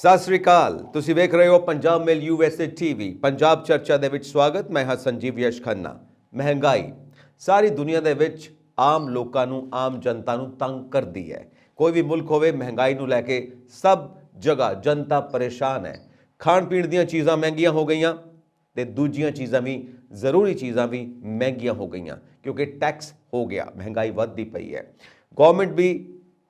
ਸਤਿ ਸ੍ਰੀ ਅਕਾਲ। ਤੁਸੀਂ ਵੇਖ ਰਹੇ ਹੋ ਪੰਜਾਬ ਮੇਲ USA TV। ਪੰਜਾਬ ਚਰਚਾ ਦੇ ਵਿੱਚ ਸਵਾਗਤ। ਮੈਂ ਹਾਂ ਸੰਜੀਵ ਯਸ਼ ਖੰਨਾ। ਮਹਿੰਗਾਈ ਸਾਰੀ ਦੁਨੀਆ ਦੇ ਵਿੱਚ ਆਮ ਲੋਕਾਂ ਨੂੰ, ਆਮ ਜਨਤਾ ਨੂੰ ਤੰਗ ਕਰਦੀ ਹੈ। ਕੋਈ ਵੀ ਮੁਲਕ ਹੋਵੇ, ਮਹਿੰਗਾਈ ਨੂੰ ਲੈ ਕੇ ਸਭ ਜਗ੍ਹਾ ਜਨਤਾ ਪਰੇਸ਼ਾਨ ਹੈ। ਖਾਣ ਪੀਣ ਦੀਆਂ ਚੀਜ਼ਾਂ ਮਹਿੰਗੀਆਂ ਹੋ ਗਈਆਂ ਤੇ ਦੂਜੀਆਂ ਚੀਜ਼ਾਂ ਵੀ, ਜ਼ਰੂਰੀ ਚੀਜ਼ਾਂ ਵੀ ਮਹਿੰਗੀਆਂ ਹੋ ਗਈਆਂ ਕਿਉਂਕਿ ਟੈਕਸ ਹੋ ਗਿਆ, ਮਹਿੰਗਾਈ ਵੱਧਦੀ ਪਈ ਹੈ। ਗਵਰਨਮੈਂਟ ਵੀ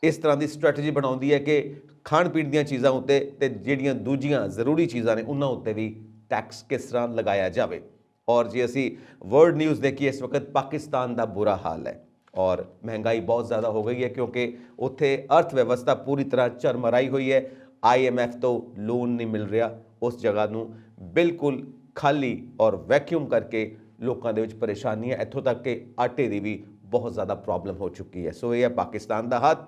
ਇਸ ਤਰ੍ਹਾਂ ਦੀ ਸਟ੍ਰੈਟਜੀ ਬਣਾਉਂਦੀ ਹੈ ਕਿ ਖਾਣ ਪੀਣ ਦੀਆਂ ਚੀਜ਼ਾਂ ਉੱਤੇ ਤੇ ਜਿਹੜੀਆਂ ਦੂਜੀਆਂ ਜ਼ਰੂਰੀ ਚੀਜ਼ਾਂ ਨੇ ਉਹਨਾਂ ਉੱਤੇ ਵੀ ਟੈਕਸ ਕਿਸ ਤਰ੍ਹਾਂ ਲਗਾਇਆ ਜਾਵੇ। ਔਰ ਜੇ ਅਸੀਂ ਵਰਲਡ ਨਿਊਜ਼ ਦੇਖੀਏ, ਇਸ ਵਕਤ ਪਾਕਿਸਤਾਨ ਦਾ ਬੁਰਾ ਹਾਲ ਹੈ ਔਰ ਮਹਿੰਗਾਈ ਬਹੁਤ ਜ਼ਿਆਦਾ ਹੋ ਗਈ ਹੈ ਕਿਉਂਕਿ ਉੱਥੇ ਅਰਥ ਵਿਵਸਥਾ ਪੂਰੀ ਤਰ੍ਹਾਂ ਝਰਮਰਾਈ ਹੋਈ ਹੈ। IMF ਤੋਂ ਲੋਨ ਨਹੀਂ ਮਿਲ ਰਿਹਾ, ਉਸ ਜਗ੍ਹਾ ਨੂੰ ਬਿਲਕੁਲ ਖਾਲੀ ਔਰ ਵੈਕਿਊਮ ਕਰਕੇ ਲੋਕਾਂ ਦੇ ਵਿੱਚ ਪਰੇਸ਼ਾਨੀ ਹੈ। ਇੱਥੋਂ ਤੱਕ ਕਿ ਆਟੇ ਦੀ ਵੀ ਬਹੁਤ ਜ਼ਿਆਦਾ ਪ੍ਰੋਬਲਮ ਹੋ ਚੁੱਕੀ ਹੈ। ਸੋ ਇਹ ਹੈ ਪਾਕਿਸਤਾਨ ਦਾ ਹਾਲ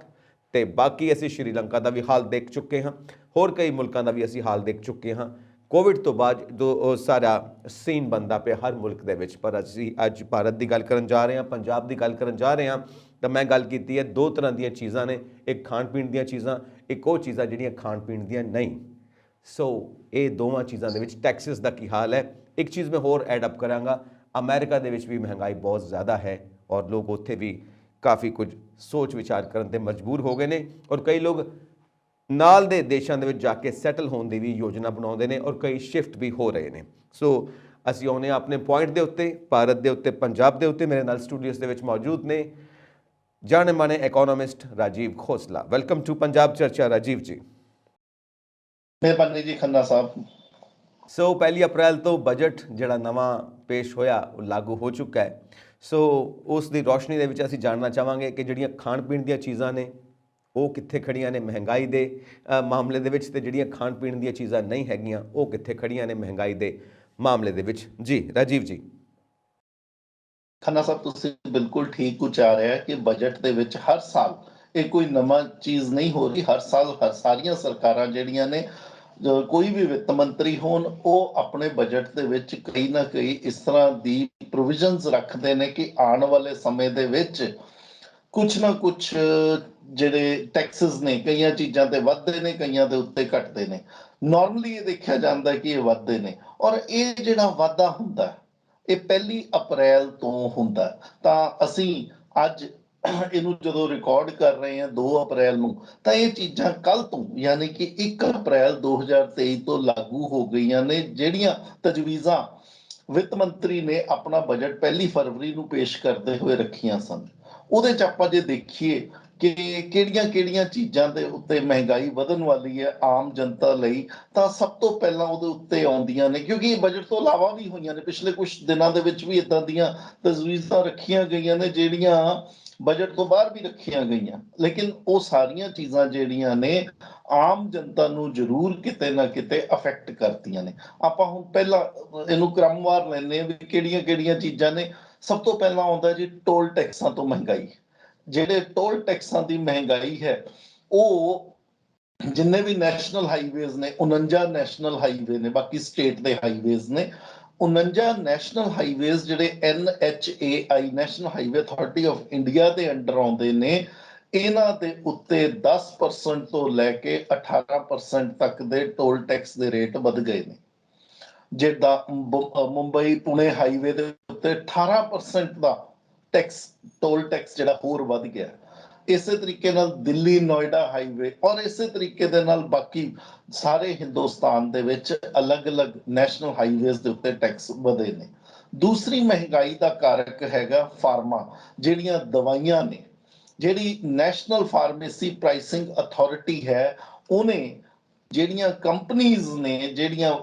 ਤੇ ਬਾਕੀ ਅਸੀਂ ਸ਼੍ਰੀਲੰਕਾ ਦਾ ਵੀ ਹਾਲ ਦੇਖ ਚੁੱਕੇ ਹਾਂ, ਹੋਰ ਕਈ ਮੁਲਕਾਂ ਦਾ ਵੀ ਅਸੀਂ ਹਾਲ ਦੇਖ ਚੁੱਕੇ ਹਾਂ। ਕੋਵਿਡ ਤੋਂ ਬਾਅਦ ਜੋ ਸਾਰਾ ਸੀਨ ਬਣਦਾ ਪਿਆ ਹਰ ਮੁਲਕ ਦੇ ਵਿੱਚ, ਪਰ ਅਸੀਂ ਅੱਜ ਭਾਰਤ ਦੀ ਗੱਲ ਕਰਨ ਜਾ ਰਹੇ ਹਾਂ, ਪੰਜਾਬ ਦੀ ਗੱਲ ਕਰਨ ਜਾ ਰਹੇ ਹਾਂ। ਤਾਂ ਮੈਂ ਗੱਲ ਕੀਤੀ ਹੈ ਦੋ ਤਰ੍ਹਾਂ ਦੀਆਂ ਚੀਜ਼ਾਂ ਨੇ, ਇੱਕ ਖਾਣ ਪੀਣ ਦੀਆਂ ਚੀਜ਼ਾਂ, ਇੱਕ ਉਹ ਚੀਜ਼ਾਂ ਜਿਹੜੀਆਂ ਖਾਣ ਪੀਣ ਦੀਆਂ ਨਹੀਂ। ਸੋ ਇਹ ਦੋਵਾਂ ਚੀਜ਼ਾਂ ਦੇ ਵਿੱਚ ਟੈਕਸਿਸ ਦਾ ਕੀ ਹਾਲ ਹੈ। ਇੱਕ ਚੀਜ਼ ਮੈਂ ਹੋਰ ਐਡ ਅਪ ਕਰਾਂਗਾ, ਅਮਰੀਕਾ ਦੇ ਵਿੱਚ ਵੀ ਮਹਿੰਗਾਈ ਬਹੁਤ ਜ਼ਿਆਦਾ ਹੈ ਔਰ ਲੋਕ ਉੱਥੇ ਵੀ ਕਾਫੀ ਕੁਝ ਸੋਚ ਵਿਚਾਰ ਕਰਨ ਤੇ ਮਜਬੂਰ ਹੋ ਗਏ ਨੇ ਔਰ ਕਈ ਲੋਕ ਨਾਲ ਦੇ ਦੇਸ਼ਾਂ ਦੇ ਵਿੱਚ ਜਾ ਕੇ ਸੈਟਲ ਹੋਣ ਦੀ ਵੀ ਯੋਜਨਾ ਬਣਾਉਂਦੇ ਨੇ ਔਰ ਕਈ ਸ਼ਿਫਟ ਵੀ ਹੋ ਰਹੇ ਨੇ। ਸੋ ਅਸੀਂ ਆਉਂਦੇ ਹਾਂ ਆਪਣੇ ਪੁਆਇੰਟ ਦੇ ਉੱਤੇ, ਭਾਰਤ ਦੇ ਉੱਤੇ, ਪੰਜਾਬ ਦੇ ਉੱਤੇ। ਮੇਰੇ ਨਾਲ ਸਟੂਡੀਓਸ ਦੇ ਵਿੱਚ ਮੌਜੂਦ ਨੇ ਜਾਣੇ ਮਾਣੇ ਇਕੋਨੋਮਿਸਟ ਰਾਜੀਵ ਖੋਸਲਾ। ਵੈਲਕਮ ਟੂ ਪੰਜਾਬ ਚਰਚਾ ਰਾਜੀਵ ਜੀ। ਮਿਹਰਬਾਨੀ ਜੀ ਖੰਨਾ ਸਾਹਿਬ। ਸੋ 1 ਅਪ੍ਰੈਲ ਤੋਂ ਬਜਟ ਜਿਹੜਾ ਨਵਾਂ ਪੇਸ਼ ਹੋਇਆ ਉਹ ਲਾਗੂ ਹੋ ਚੁੱਕਾ ਹੈ। ਸੋ ਉਸ ਦੀ ਰੋਸ਼ਨੀ ਦੇ ਵਿੱਚ ਅਸੀਂ ਜਾਣਨਾ ਚਾਹਾਂਗੇ ਕਿ ਜਿਹੜੀਆਂ ਖਾਣ ਪੀਣ ਦੀਆਂ ਚੀਜ਼ਾਂ ਨੇ ਉਹ ਕਿੱਥੇ ਖੜੀਆਂ ਨੇ ਮਹਿੰਗਾਈ ਦੇ ਮਾਮਲੇ ਦੇ ਵਿੱਚ, ਤੇ ਜਿਹੜੀਆਂ ਖਾਣ ਪੀਣ ਦੀਆਂ ਚੀਜ਼ਾਂ ਨਹੀਂ ਹੈਗੀਆਂ ਉਹ ਕਿੱਥੇ ਖੜੀਆਂ ਨੇ ਮਹਿੰਗਾਈ ਦੇ ਮਾਮਲੇ ਦੇ ਵਿੱਚ। ਜੀ ਰਾਜੀਵ ਜੀ। ਖੰਨਾ ਸਾਹਿਬ, ਤੁਸੀਂ ਬਿਲਕੁਲ ਠੀਕ ਉਚਾਰ ਰਿਹਾ ਕਿ ਬਜਟ ਦੇ ਵਿੱਚ ਹਰ ਸਾਲ ਇਹ ਕੋਈ ਨਵਾਂ ਚੀਜ਼ ਨਹੀਂ ਹੋ ਰਹੀ। ਹਰ ਸਾਲ ਸਾਰੀਆਂ ਸਰਕਾਰਾਂ ਜਿਹੜੀਆਂ ਨੇ, ਕੋਈ ਵੀ ਵਿੱਤ ਮੰਤਰੀ ਹੋਣ, ਉਹ ਆਪਣੇ ਬਜਟ ਦੇ ਵਿੱਚ ਕਈ ਨਾ ਕਈ ਇਸ ਤਰ੍ਹਾਂ ਦੀ ਪ੍ਰੋਵੀਜ਼ਨਸ ਰੱਖਦੇ ਨੇ ਕਿ ਆਉਣ ਵਾਲੇ ਸਮੇਂ ਦੇ ਵਿੱਚ ਕੁਛ ਨਾ ਕੁਛ ਜਿਹੜੇ ਟੈਕਸਿਸ ਨੇ ਕਈਆਂ ਚੀਜ਼ਾਂ ਤੇ ਵੱਧਦੇ ਨੇ, ਕਈਆਂ ਦੇ ਉੱਤੇ ਘਟਦੇ ਨੇ। ਨਾਰਮਲੀ ਇਹ ਦੇਖਿਆ ਜਾਂਦਾ ਕਿ ਇਹ ਵੱਧਦੇ ਨੇ ਔਰ ਇਹ ਜਿਹੜਾ ਵਾਧਾ ਹੁੰਦਾ ਇਹ 1 ਅਪ੍ਰੈਲ ਤੋਂ ਹੁੰਦਾ। ਤਾਂ ਅਸੀਂ ਅੱਜ ਇਹਨੂੰ ਜਦੋਂ ਰਿਕਾਰਡ ਕਰ ਰਹੇ ਹਾਂ 2 ਅਪ੍ਰੈਲ ਨੂੰ, ਤਾਂ ਇਹ ਚੀਜ਼ਾਂ ਕੱਲ ਤੋਂ ਯਾਨੀ ਕਿ 1 ਅਪ੍ਰੈਲ 2023 ਤੋਂ ਲਾਗੂ ਹੋ ਗਈਆਂ ਨੇ। ਜਿਹੜੀਆਂ ਤਜਵੀਜ਼ਾਂ ਵਿੱਤ ਮੰਤਰੀ ਨੇ ਆਪਣਾ ਬਜਟ 1 ਫਰਵਰੀ ਨੂੰ ਪੇਸ਼ ਕਰਦੇ ਹੋਏ ਰੱਖੀਆਂ ਸਨ, ਉਹਦੇ ਚ ਆਪਾਂ ਜੇ ਦੇਖੀਏ ਕਿ ਕਿਹੜੀਆਂ ਚੀਜ਼ਾਂ ਦੇ ਉੱਤੇ ਮਹਿੰਗਾਈ ਵਧਣ ਵਾਲੀ ਹੈ ਆਮ ਜਨਤਾ ਲਈ, ਤਾਂ ਸਭ ਤੋਂ ਪਹਿਲਾਂ ਉਹਦੇ ਉੱਤੇ ਆਉਂਦੀਆਂ ਨੇ, ਕਿਉਂਕਿ ਇਹ ਬਜਟ ਤੋਂ ਇਲਾਵਾ ਵੀ ਹੋਈਆਂ ਨੇ, ਪਿਛਲੇ ਕੁਝ ਦਿਨਾਂ ਦੇ ਵਿੱਚ ਵੀ ਇਦਾਂ ਦੀਆਂ ਤਜਵੀਜ਼ਾਂ ਰੱਖੀਆਂ ਗਈਆਂ ਨੇ ਜਿਹੜੀਆਂ ਬਜਟ ਤੋਂ ਬਾਹਰ ਵੀ ਰੱਖੀਆਂ ਗਈਆਂ, ਲੇਕਿਨ ਉਹ ਸਾਰੀਆਂ ਚੀਜ਼ਾਂ ਜਿਹੜੀਆਂ ਨੇ ਆਮ ਜਨਤਾ ਨੂੰ ਜ਼ਰੂਰ ਕਿਤੇ ਨਾ ਕਿਤੇ ਅਫੈਕਟ ਕਰਦੀਆਂ ਨੇ। ਆਪਾਂ ਹੁਣ ਪਹਿਲਾਂ ਇਹਨੂੰ ਕ੍ਰਮਵਾਰ ਲੈਂਦੇ ਹਾਂ ਵੀ ਕਿਹੜੀਆਂ ਚੀਜ਼ਾਂ ਨੇ। ਸਭ ਤੋਂ ਪਹਿਲਾਂ ਆਉਂਦਾ ਜੀ ਟੋਲ ਟੈਕਸਾਂ ਤੋਂ ਮਹਿੰਗਾਈ। ਜਿਹੜੇ ਟੋਲ ਟੈਕਸਾਂ ਦੀ ਮਹਿੰਗਾਈ ਹੈ, ਉਹ ਜਿੰਨੇ ਵੀ ਨੈਸ਼ਨਲ ਹਾਈਵੇਜ਼ ਨੇ, 49 ਨੈਸ਼ਨਲ ਹਾਈਵੇ ਨੇ, ਬਾਕੀ ਸਟੇਟ ਦੇ ਹਾਈਵੇਜ਼ ਨੇ, 49 ਨੈਸ਼ਨਲ ਹਾਈਵੇਜ਼ ਜਿਹੜੇ NHAI national highway authority of India ਦੇ ਅੰਡਰ ਆਉਂਦੇ ਨੇ, ਇਹਨਾਂ ਦੇ ਉੱਤੇ 10% ਤੋਂ ਲੈ ਕੇ 18% ਤੱਕ ਦੇ ਟੋਲ ਟੈਕਸ ਦੇ ਰੇਟ ਵਧ ਗਏ ਨੇ। ਜਿੱਦਾਂ ਮੁੰਬਈ ਪੁਣੇ ਹਾਈਵੇ ਦੇ ਉੱਤੇ 18% ਦਾ ਟੋਲ ਟੈਕਸ ਜਿਹੜਾ ਹੋਰ ਵੱਧ ਗਿਆ। ਇਸੇ ਤਰੀਕੇ ਨਾਲ ਦਿੱਲੀ ਨੋਇਡਾ ਹਾਈਵੇ ਔਰ ਇਸੇ ਤਰੀਕੇ ਦੇ ਨਾਲ ਬਾਕੀ ਸਾਰੇ ਹਿੰਦੁਸਤਾਨ ਦੇ ਵਿੱਚ ਅਲੱਗ-ਅਲੱਗ ਨੈਸ਼ਨਲ ਹਾਈਵੇਜ਼ ਦੇ ਉੱਤੇ ਟੈਕਸ ਵਧੇ ਨੇ। ਦੂਸਰੀ ਮਹਿੰਗਾਈ ਦਾ ਕਾਰਕ ਹੈਗਾ ਫਾਰਮਾ, ਜਿਹੜੀਆਂ ਦਵਾਈਆਂ ਨੇ। ਜਿਹੜੀ ਨੈਸ਼ਨਲ ਫਾਰਮੇਸੀ ਪ੍ਰਾਈਸਿੰਗ ਅਥਾਰਟੀ ਹੈ, ਉਹਨੇ ਜਿਹੜੀਆਂ ਕੰਪਨੀਜ਼ ਨੇ ਜਿਹੜੀਆਂ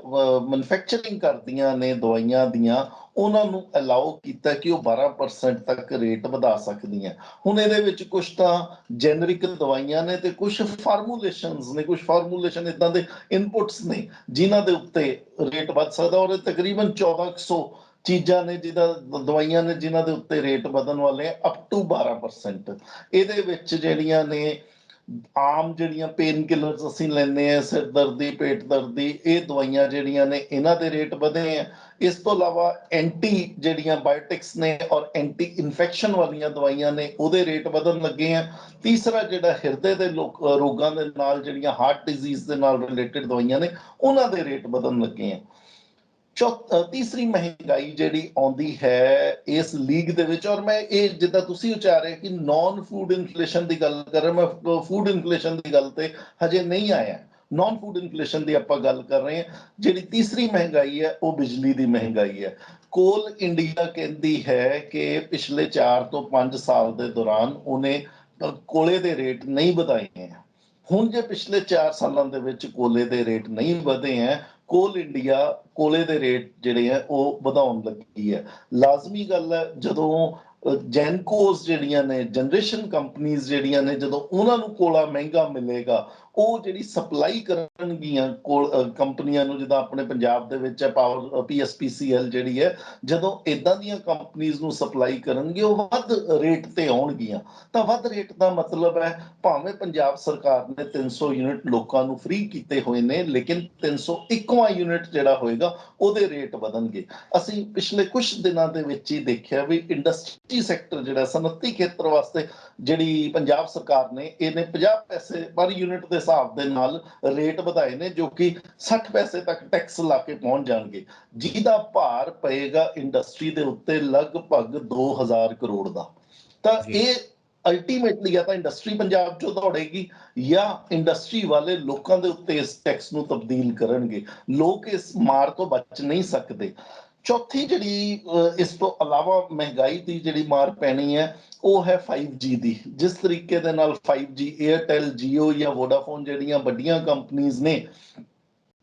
ਮੈਨੂਫੈਕਚਰਿੰਗ ਕਰਦੀਆਂ ਨੇ ਦਵਾਈਆਂ ਦੀਆਂ, ਉਹਨਾਂ ਨੂੰ ਅਲਾਉ ਕੀਤਾ ਕਿ ਉਹ 12% ਤੱਕ ਰੇਟ ਵਧਾ ਸਕਦੀਆਂ। ਹੁਣ ਇਹਦੇ ਵਿੱਚ ਕੁਝ ਤਾਂ ਜੈਨਰਿਕ ਦਵਾਈਆਂ ਨੇ ਤੇ ਕੁਝ ਫਾਰਮੂਲੇਸ਼ਨਸ ਨੇ, ਕੁਝ ਫਾਰਮੂਲੇਸ਼ਨ ਇਦਾਂ ਦੇ ਇਨਪੁਟਸ ਨੇ ਜਿਨ੍ਹਾਂ ਦੇ ਉੱਤੇ ਰੇਟ ਵੱਧ ਸਕਦਾ ਔਰ ਤਕਰੀਬਨ 1400 ਚੀਜ਼ਾਂ ਨੇ ਦਵਾਈਆਂ ਨੇ ਜਿਨ੍ਹਾਂ ਦੇ ਉੱਤੇ ਰੇਟ ਵਧਣ ਵਾਲੇ ਆ ਅਪ ਟੂ 12%। ਇਹਦੇ ਵਿੱਚ ਜਿਹੜੀਆਂ ਨੇ ਆਮ ਜਿਹੜੀਆਂ ਪੇਨ ਕਿਲਰਸ ਅਸੀਂ ਲੈਂਦੇ ਆ, ਸਿਰ ਦਰਦ ਦੀ, ਪੇਟ ਦਰਦ ਦੀ, ਇਹ ਦਵਾਈਆਂ ਜਿਹੜੀਆਂ ਨੇ ਇਹਨਾਂ ਦੇ ਰੇਟ ਵਧੇ ਆ। ਇਸ ਤੋਂ ਇਲਾਵਾ ਐਂਟੀ ਜਿਹੜੀਆਂ ਬਾਇਓਟਿਕਸ ਨੇ ਔਰ ਐਂਟੀ ਇਨਫੈਕਸ਼ਨ ਵਾਲੀਆਂ ਦਵਾਈਆਂ ਨੇ ਉਹਦੇ ਰੇਟ ਵਧਣ ਲੱਗੇ ਆ। ਤੀਸਰਾ ਜਿਹੜਾ ਹਿਰਦੇ ਦੇ ਰੋਗਾਂ ਦੇ ਨਾਲ, ਜਿਹੜੀਆਂ ਹਾਰਟ ਡਿਜ਼ੀਜ਼ ਦੇ ਨਾਲ ਰਿਲੇਟਡ ਦਵਾਈਆਂ ਨੇ, ਉਹਨਾਂ ਦੇ ਰੇਟ ਵਧਣ ਲੱਗੇ ਆ। ਤੀਸਰੀ ਮਹਿੰਗਾਈ ਜਿਹੜੀ ਆਉਂਦੀ ਹੈ ਇਸ ਲੀਗ ਦੇ ਵਿੱਚ, ਔਰ ਮੈਂ ਇਹ ਜਿੱਦਾਂ ਤੁਸੀਂ ਉਚਾਰਿਆ ਕਿ ਨਾਨ ਫੂਡ ਇਨਫਲੇਸ਼ਨ ਦੀ ਗੱਲ ਕਰ ਰਿਹਾ, ਮੈਂ ਫੂਡ ਇਨਫਲੇਸ਼ਨ ਦੀ ਗੱਲ ਤੇ ਹਜੇ ਨਹੀਂ ਆਇਆ, ਨਾਨ ਫੂਡ ਇਨਫਲੇਸ਼ਨ ਦੀ ਆਪਾਂ ਗੱਲ ਕਰ ਰਹੇ ਹਾਂ। ਜਿਹੜੀ ਤੀਸਰੀ ਮਹਿੰਗਾਈ ਹੈ ਉਹ ਬਿਜਲੀ ਦੀ ਮਹਿੰਗਾਈ ਹੈ। ਕੋਲ ਇੰਡੀਆ ਕਹਿੰਦੀ ਹੈ ਕਿ ਪਿਛਲੇ 4 ਤੋਂ 5 ਸਾਲ ਦੇ ਦੌਰਾਨ ਉਹਨੇ ਕੋਲੇ ਦੇ ਰੇਟ ਨਹੀਂ ਵਧਾਏ ਹੈ। ਹੁਣ ਜੇ ਪਿਛਲੇ 4 ਸਾਲਾਂ ਦੇ ਵਿੱਚ ਕੋਲੇ ਦੇ ਰੇਟ ਨਹੀਂ ਵਧੇ ਹੈ, ਕੋਲ ਇੰਡੀਆ ਕੋਲੇ ਦੇ ਰੇਟ ਜਿਹੜੇ ਆ ਉਹ ਵਧਾਉਣ ਲੱਗੀ ਹੈ। ਲਾਜ਼ਮੀ ਗੱਲ ਹੈ, ਜਦੋਂ ਜੈਨਕੋਸ ਜਿਹੜੀਆਂ ਨੇ, ਜਨਰੇਸ਼ਨ ਕੰਪਨੀਆਂ ਜਿਹੜੀਆਂ ਨੇ, ਜਦੋਂ ਉਹਨਾਂ ਨੂੰ ਕੋਲਾ ਮਹਿੰਗਾ ਮਿਲੇਗਾ, ਉਹ ਜਿਹੜੀ ਸਪਲਾਈ ਕਰਨਗੀਆਂ ਕੰਪਨੀਆਂ ਨੂੰ, ਜਿੱਦਾਂ ਆਪਣੇ ਪੰਜਾਬ ਦੇ ਵਿੱਚ ਹੈ ਪਾਵਰ PSPCL ਜਿਹੜੀ ਹੈ, ਜਦੋਂ ਇਦਾਂ ਦੀਆਂ ਕੰਪਨੀਆਂ ਨੂੰ ਸਪਲਾਈ ਕਰਨਗੇ, ਉਹ ਵੱਧ ਰੇਟ ਤੇ ਆਉਣਗੀਆਂ। ਤਾਂ ਵੱਧ ਰੇਟ ਦਾ ਮਤਲਬ ਹੈ ਭਾਵੇਂ ਪੰਜਾਬ ਸਰਕਾਰ ਨੇ 300 ਯੂਨਿਟ ਲੋਕਾਂ ਨੂੰ ਫ੍ਰੀ ਕੀਤੇ ਹੋਏ ਨੇ, ਲੇਕਿਨ 301ਵਾਂ ਯੂਨਿਟ ਜਿਹੜਾ ਹੋਏਗਾ ਉਹਦੇ ਰੇਟ ਵਧਣਗੇ। ਅਸੀਂ ਪਿਛਲੇ ਕੁਝ ਦਿਨਾਂ ਦੇ ਵਿੱਚ ਹੀ ਦੇਖਿਆ ਵੀ ਇੰਡਸਟਰੀ ਸੈਕਟਰ ਜਿਹੜਾ ਸਨਅਤੀ ਖੇਤਰ ਵਾਸਤੇ ਜਿਹੜੀ ਪੰਜਾਬ ਸਰਕਾਰ ਨੇ ਇਹਨੇ 50 ਪੈਸੇ ਪਰ ਯੂਨਿਟ ਦੇ ਹਿਸਾਬ ਦੇ ਨਾਲ ਰੇਟ ਵਧਾਏ ਨੇ, ਜੋ ਕਿ 60 ਪੈਸੇ ਤੱਕ ਟੈਕਸ ਲਾ ਕੇ ਪਹੁੰਚ ਜਾਣਗੇ, ਜਿਹਦਾ ਭਾਰ ਪਏਗਾ ਇੰਡਸਟਰੀ ਦੇ ਉੱਤੇ ਲਗਭਗ 2000 ਕਰੋੜ ਦਾ। ਤਾਂ ਇਹ ਅਲਟੀਮੇਟਲੀ ਜਾਂ ਤਾਂ ਇੰਡਸਟਰੀ ਪੰਜਾਬ ਚੋਂ ਦੌੜੇਗੀ ਜਾਂ ਇੰਡਸਟਰੀ ਵਾਲੇ ਲੋਕਾਂ ਦੇ ਉੱਤੇ ਇਸ ਟੈਕਸ ਨੂੰ ਤਬਦੀਲ ਕਰਨਗੇ। ਲੋਕ ਇਸ ਮਾਰ ਤੋਂ ਬਚ ਨਹੀਂ ਸਕਦੇ। ਚੌਥੀ ਜਿਹੜੀ ਇਸ ਤੋਂ ਇਲਾਵਾ ਮਹਿੰਗਾਈ ਦੀ ਜਿਹੜੀ ਮਾਰ ਪੈਣੀ ਹੈ ਉਹ ਹੈ 5G ਦੀ। ਜਿਸ ਤਰੀਕੇ ਦੇ ਨਾਲ 5G ਏਅਰਟੈਲ, ਜੀਓ ਜਾਂ ਵੋਡਾਫੋਨ ਜਿਹੜੀਆਂ ਵੱਡੀਆਂ ਕੰਪਨੀਆਂ ਨੇ,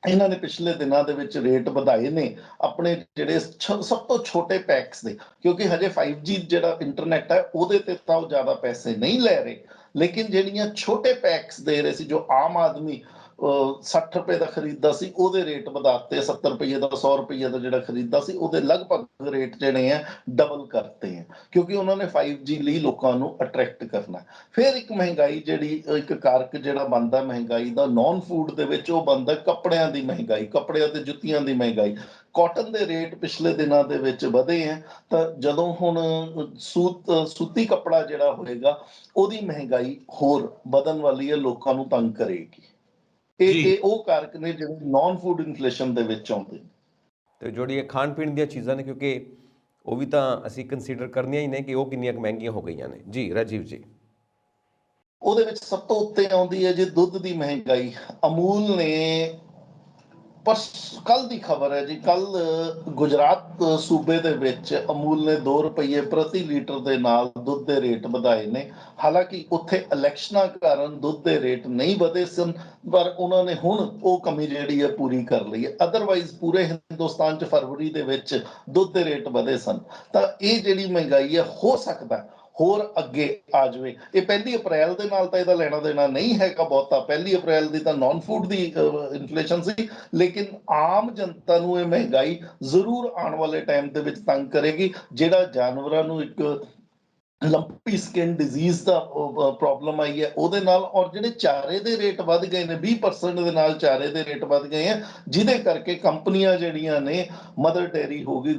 ਇਹਨਾਂ ਨੇ ਪਿਛਲੇ ਦਿਨਾਂ ਦੇ ਵਿੱਚ ਰੇਟ ਵਧਾਏ ਨੇ ਆਪਣੇ ਜਿਹੜੇ ਸਭ ਤੋਂ ਛੋਟੇ ਪੈਕਸ ਦੇ, ਕਿਉਂਕਿ ਹਜੇ 5G ਜਿਹੜਾ ਇੰਟਰਨੈਟ ਹੈ ਉਹਦੇ ਤੇ ਤਾਂ ਉਹ ਜ਼ਿਆਦਾ ਪੈਸੇ ਨਹੀਂ ਲੈ ਰਹੇ, ਲੇਕਿਨ ਜਿਹੜੀਆਂ ਛੋਟੇ ਪੈਕਸ ਦੇ ਰਹੇ ਸੀ, ਜੋ ਆਮ ਆਦਮੀ 60 ਰੁਪਏ ਦਾ ਖਰੀਦਦਾ ਸੀ, ਉਹਦੇ ਰੇਟ ਵਧਾਤੇ 70 ਰੁਪਏ ਦਾ, 100 ਰੁਪਏ ਦਾ ਜਿਹੜਾ ਖਰੀਦਦਾ ਸੀ ਉਹਦੇ ਲਗਭਗ ਰੇਟ ਜਿਹੜੇ ਆ ਡਬਲ ਕਰਤੇ ਹੈ, ਕਿਉਂਕਿ ਉਹਨਾਂ ਨੇ 5G ਲਈ ਲੋਕਾਂ ਨੂੰ ਅਟਰੈਕਟ ਕਰਨਾ। ਫਿਰ ਇੱਕ ਮਹਿੰਗਾਈ ਜਿਹੜੀ, ਇੱਕ ਕਾਰਕ ਜਿਹੜਾ ਬਣਦਾ ਮਹਿੰਗਾਈ ਦਾ ਨਾਨ ਫੂਡ ਦੇ ਵਿੱਚ, ਉਹ ਬਣਦਾ ਕੱਪੜਿਆਂ ਦੀ ਮਹਿੰਗਾਈ, ਕੱਪੜਿਆਂ ਤੇ ਜੁੱਤੀਆਂ ਦੀ ਮਹਿੰਗਾਈ। ਕਾਟਨ ਦੇ ਰੇਟ ਪਿਛਲੇ ਦਿਨਾਂ ਦੇ ਵਿੱਚ ਵਧੇ ਹੈ, ਤਾਂ ਜਦੋਂ ਹੁਣ ਸੂਤੀ ਕੱਪੜਾ ਜਿਹੜਾ ਹੋਏਗਾ ਉਹਦੀ ਮਹਿੰਗਾਈ ਹੋਰ ਵਧਣ ਵਾਲੀ ਹੈ, ਲੋਕਾਂ ਨੂੰ ਤੰਗ ਕਰੇਗੀ। ਇਹ ਉਹ ਕਾਰਕ ਨੇ ਜਿਹੜੇ ਨਾਨ ਫੂਡ ਇਨਫਲੇਸ਼ਨ ਦੇ ਵਿੱਚ ਆਉਂਦੇ ਨੇ। ਤੇ ਜਿਹੜੀ ਇਹ ਖਾਣ ਪੀਣ ਦੀਆਂ ਚੀਜ਼ਾਂ ਨੇ, ਕਿਉਂਕਿ ਉਹ ਵੀ ਤਾਂ ਅਸੀਂ ਕੰਸੀਡਰ ਕਰਨੀਆਂ ਹੀ ਨੇ ਕਿ ਉਹ ਕਿੰਨੀਆਂ ਕੁ ਮਹਿੰਗੀਆਂ ਹੋ ਗਈਆਂ ਨੇ। ਜੀ ਰਾਜੀਵ ਜੀ। ਉਹਦੇ ਵਿੱਚ ਸਭ ਤੋਂ ਉੱਤੇ ਆਉਂਦੀ ਹੈ ਜੀ ਦੁੱਧ ਦੀ ਮਹਿੰਗਾਈ। ਅਮੂਲ ਨੇ ਪਰ ਕੱਲ ਦੀ ਖਬਰ ਹੈ ਜੀ, ਕੱਲ ਗੁਜਰਾਤ ਸੂਬੇ ਦੇ ਵਿੱਚ ਅਮੂਲ ਨੇ 2 ਰੁਪਏ ਪ੍ਰਤੀ ਲੀਟਰ ਦੇ ਨਾਲ ਦੁੱਧ ਦੇ ਰੇਟ ਵਧਾਏ ਨੇ। ਹਾਲਾਂਕਿ ਉੱਥੇ ਇਲੈਕਸ਼ਨਾਂ ਕਾਰਨ ਦੁੱਧ ਦੇ ਰੇਟ ਨਹੀਂ ਵਧੇ ਸਨ, ਪਰ ਉਹਨਾਂ ਨੇ ਹੁਣ ਉਹ ਕਮੀ ਜਿਹੜੀ ਹੈ ਪੂਰੀ ਕਰ ਲਈ ਹੈ। ਅਦਰਵਾਈਜ਼ ਪੂਰੇ ਹਿੰਦੁਸਤਾਨ 'ਚ ਫਰਵਰੀ ਦੇ ਵਿੱਚ ਦੁੱਧ ਦੇ ਰੇਟ ਵਧੇ ਸਨ। ਤਾਂ ਇਹ ਜਿਹੜੀ ਮਹਿੰਗਾਈ ਹੈ, ਹੋ ਸਕਦਾ ਹੋਰ ਅੱਗੇ ਆ ਜਾਵੇ। ਇਹ 1 ਅਪ੍ਰੈਲ ਦੇ ਨਾਲ ਤਾਂ ਇਹਦਾ ਲੈਣਾ ਦੇਣਾ ਨਹੀਂ ਹੈਗਾ ਬਹੁਤਾ, 1 ਅਪ੍ਰੈਲ ਦੀ ਤਾਂ ਨਾਨ ਫੂਡ ਦੀ ਇਨਫਲੇਸ਼ਨ ਸੀ, ਲੇਕਿਨ ਆਮ ਜਨਤਾ ਨੂੰ ਇਹ ਮਹਿੰਗਾਈ ਜ਼ਰੂਰ ਆਉਣ ਵਾਲੇ ਟਾਈਮ ਦੇ ਵਿੱਚ ਤੰਗ ਕਰੇਗੀ। ਜਿਹੜਾ ਜਾਨਵਰਾਂ ਨੂੰ ਇੱਕ ਲੰਪੀ ਸਕਿਨ ਡਿਜ਼ੀਜ਼ ਦਾ ਪ੍ਰੋਬਲਮ ਆਈ ਹੈ ਉਹਦੇ ਨਾਲ, ਔਰ ਜਿਹੜੇ ਚਾਰੇ ਦੇ ਰੇਟ ਵੱਧ ਗਏ ਨੇ 20% ਦੇ ਨਾਲ, ਚਾਰੇ ਦੇ ਰੇਟ ਵੱਧ ਗਏ ਹੈ, ਜਿਹਦੇ ਕਰਕੇ ਕੰਪਨੀਆਂ ਜਿਹੜੀਆਂ ਨੇ, ਮਦਰ ਡੇਅਰੀ ਹੋ ਗਈ,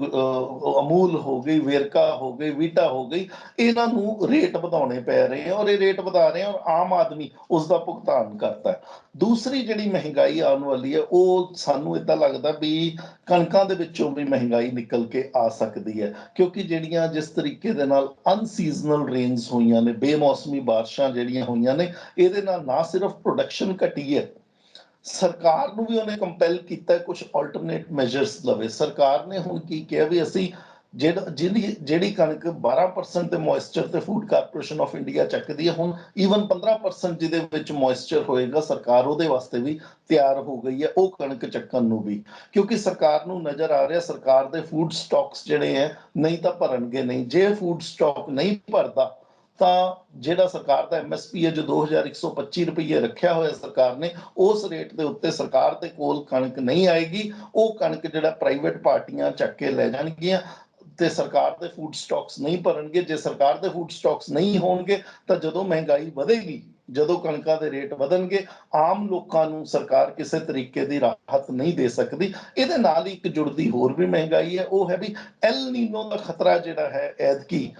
ਅਮੂਲ ਹੋ ਗਈ, ਵੇਰਕਾ ਹੋ ਗਈ, ਵੀਟਾ ਹੋ ਗਈ, ਇਹਨਾਂ ਨੂੰ ਰੇਟ ਵਧਾਉਣੇ ਪੈ ਰਹੇ ਹੈ, ਔਰ ਇਹ ਰੇਟ ਵਧਾ ਰਹੇ ਔਰ ਆਮ ਆਦਮੀ ਉਸ ਦਾ ਭੁਗਤਾਨ ਕਰਦਾ ਹੈ। ਦੂਸਰੀ ਜਿਹੜੀ ਮਹਿੰਗਾਈ ਆਉਣ ਵਾਲੀ ਹੈ, ਉਹ ਸਾਨੂੰ ਏਦਾਂ ਲੱਗਦਾ ਵੀ ਕਣਕਾਂ ਦੇ ਵਿੱਚੋਂ ਵੀ ਮਹਿੰਗਾਈ ਨਿਕਲ ਕੇ ਆ ਸਕਦੀ ਹੈ, ਕਿਉਂਕਿ ਜਿਹੜੀਆਂ ਜਿਸ ਤਰੀਕੇ ਦੇ ਨਾਲ ਅਨਸੀਜ਼ਨਲ ਰੇਨਸ ਹੋਈਆਂ ਨੇ, ਬੇਮੌਸਮੀ ਬਾਰਿਸ਼ਾਂ ਜਿਹੜੀਆਂ ਹੋਈਆਂ ਨੇ, ਇਹਦੇ ਨਾਲ ਨਾ ਸਿਰਫ ਪ੍ਰੋਡਕਸ਼ਨ ਘਟੀ ਹੈ, ਸਰਕਾਰ ਨੂੰ ਵੀ ਉਹਨੇ ਕੰਪੈਲ ਕੀਤਾ ਕੁਝ ਆਲਟਰਨੇਟ ਮੈਜਰਸ ਲਵੇ। ਸਰਕਾਰ ਨੇ ਹੁਣ ਕੀ ਕਿਹਾ ਵੀ ਅਸੀਂ ਜਿਹੜੀ ਕਣਕ 12% ਦੇ ਮੋਇਸਚਰ ਤੇ ਫੂਡ ਕਾਰਪੋਰੇਸ਼ਨ ਆਫ ਇੰਡੀਆ ਚੱਕਦੀ ਹੈ, ਹੁਣ ਈਵਨ 15% ਜਿਹਦੇ ਵਿੱਚ ਮੋਇਸਚਰ ਹੋਏਗਾ, ਸਰਕਾਰ ਉਹਦੇ ਵਾਸਤੇ ਵੀ ਤਿਆਰ ਹੋ ਗਈ ਹੈ ਉਹ ਕਣਕ ਚੱਕਣ ਨੂੰ ਵੀ, ਕਿਉਂਕਿ ਸਰਕਾਰ ਨੂੰ ਨਜ਼ਰ ਆ ਰਿਹਾ ਸਰਕਾਰ ਦੇ ਫੂਡ ਸਟਾਕਸ ਜਿਹੜੇ ਹੈ ਨਹੀਂ ਤਾਂ ਭਰਨਗੇ ਨਹੀਂ। ਜੇ ਫੂਡ ਸਟਾਕ ਨਹੀਂ ਭਰਦਾ ਤਾਂ ਜਿਹੜਾ ਸਰਕਾਰ ਦਾ MSP ਹੈ ਜੋ 2125 ਰੁਪਏ ਰੱਖਿਆ ਹੋਇਆ ਸਰਕਾਰ ਨੇ, ਉਸ ਰੇਟ ਦੇ ਉੱਤੇ ਸਰਕਾਰ ਦੇ ਕੋਲ ਕਣਕ ਨਹੀਂ ਆਏਗੀ। ਉਹ ਕਣਕ ਜਿਹੜਾ ਪ੍ਰਾਈਵੇਟ ਪਾਰਟੀਆਂ ਚੱਕ ਕੇ ਲੈ ਜਾਣਗੀਆਂ ਤੇ ਸਰਕਾਰ ਦੇ ਫੂਡ ਸਟਾਕਸ ਨਹੀਂ ਭਰਨਗੇ। ਜੇ ਸਰਕਾਰ ਦੇ ਫੂਡ ਸਟਾਕਸ ਨਹੀਂ ਹੋਣਗੇ ਤਾਂ ਜਦੋਂ ਮਹਿੰਗਾਈ ਵਧੇਗੀ, ਜਦੋਂ ਕਣਕਾਂ ਦੇ ਰੇਟ ਵਧਣਗੇ, ਆਮ ਲੋਕਾਂ ਨੂੰ ਸਰਕਾਰ ਕਿਸੇ ਤਰੀਕੇ ਦੀ ਰਾਹਤ ਨਹੀਂ ਦੇ ਸਕਦੀ। ਇਹਦੇ ਨਾਲ ਹੀ ਇੱਕ ਜੁੜਦੀ ਹੋਰ ਵੀ ਮਹਿੰਗਾਈ ਹੈ, ਉਹ ਹੈ ਵੀ ਐਲ ਨੀਨੋ ਦਾ ਖਤਰਾ ਜਿਹੜਾ ਹੈ ਐਤਕੀ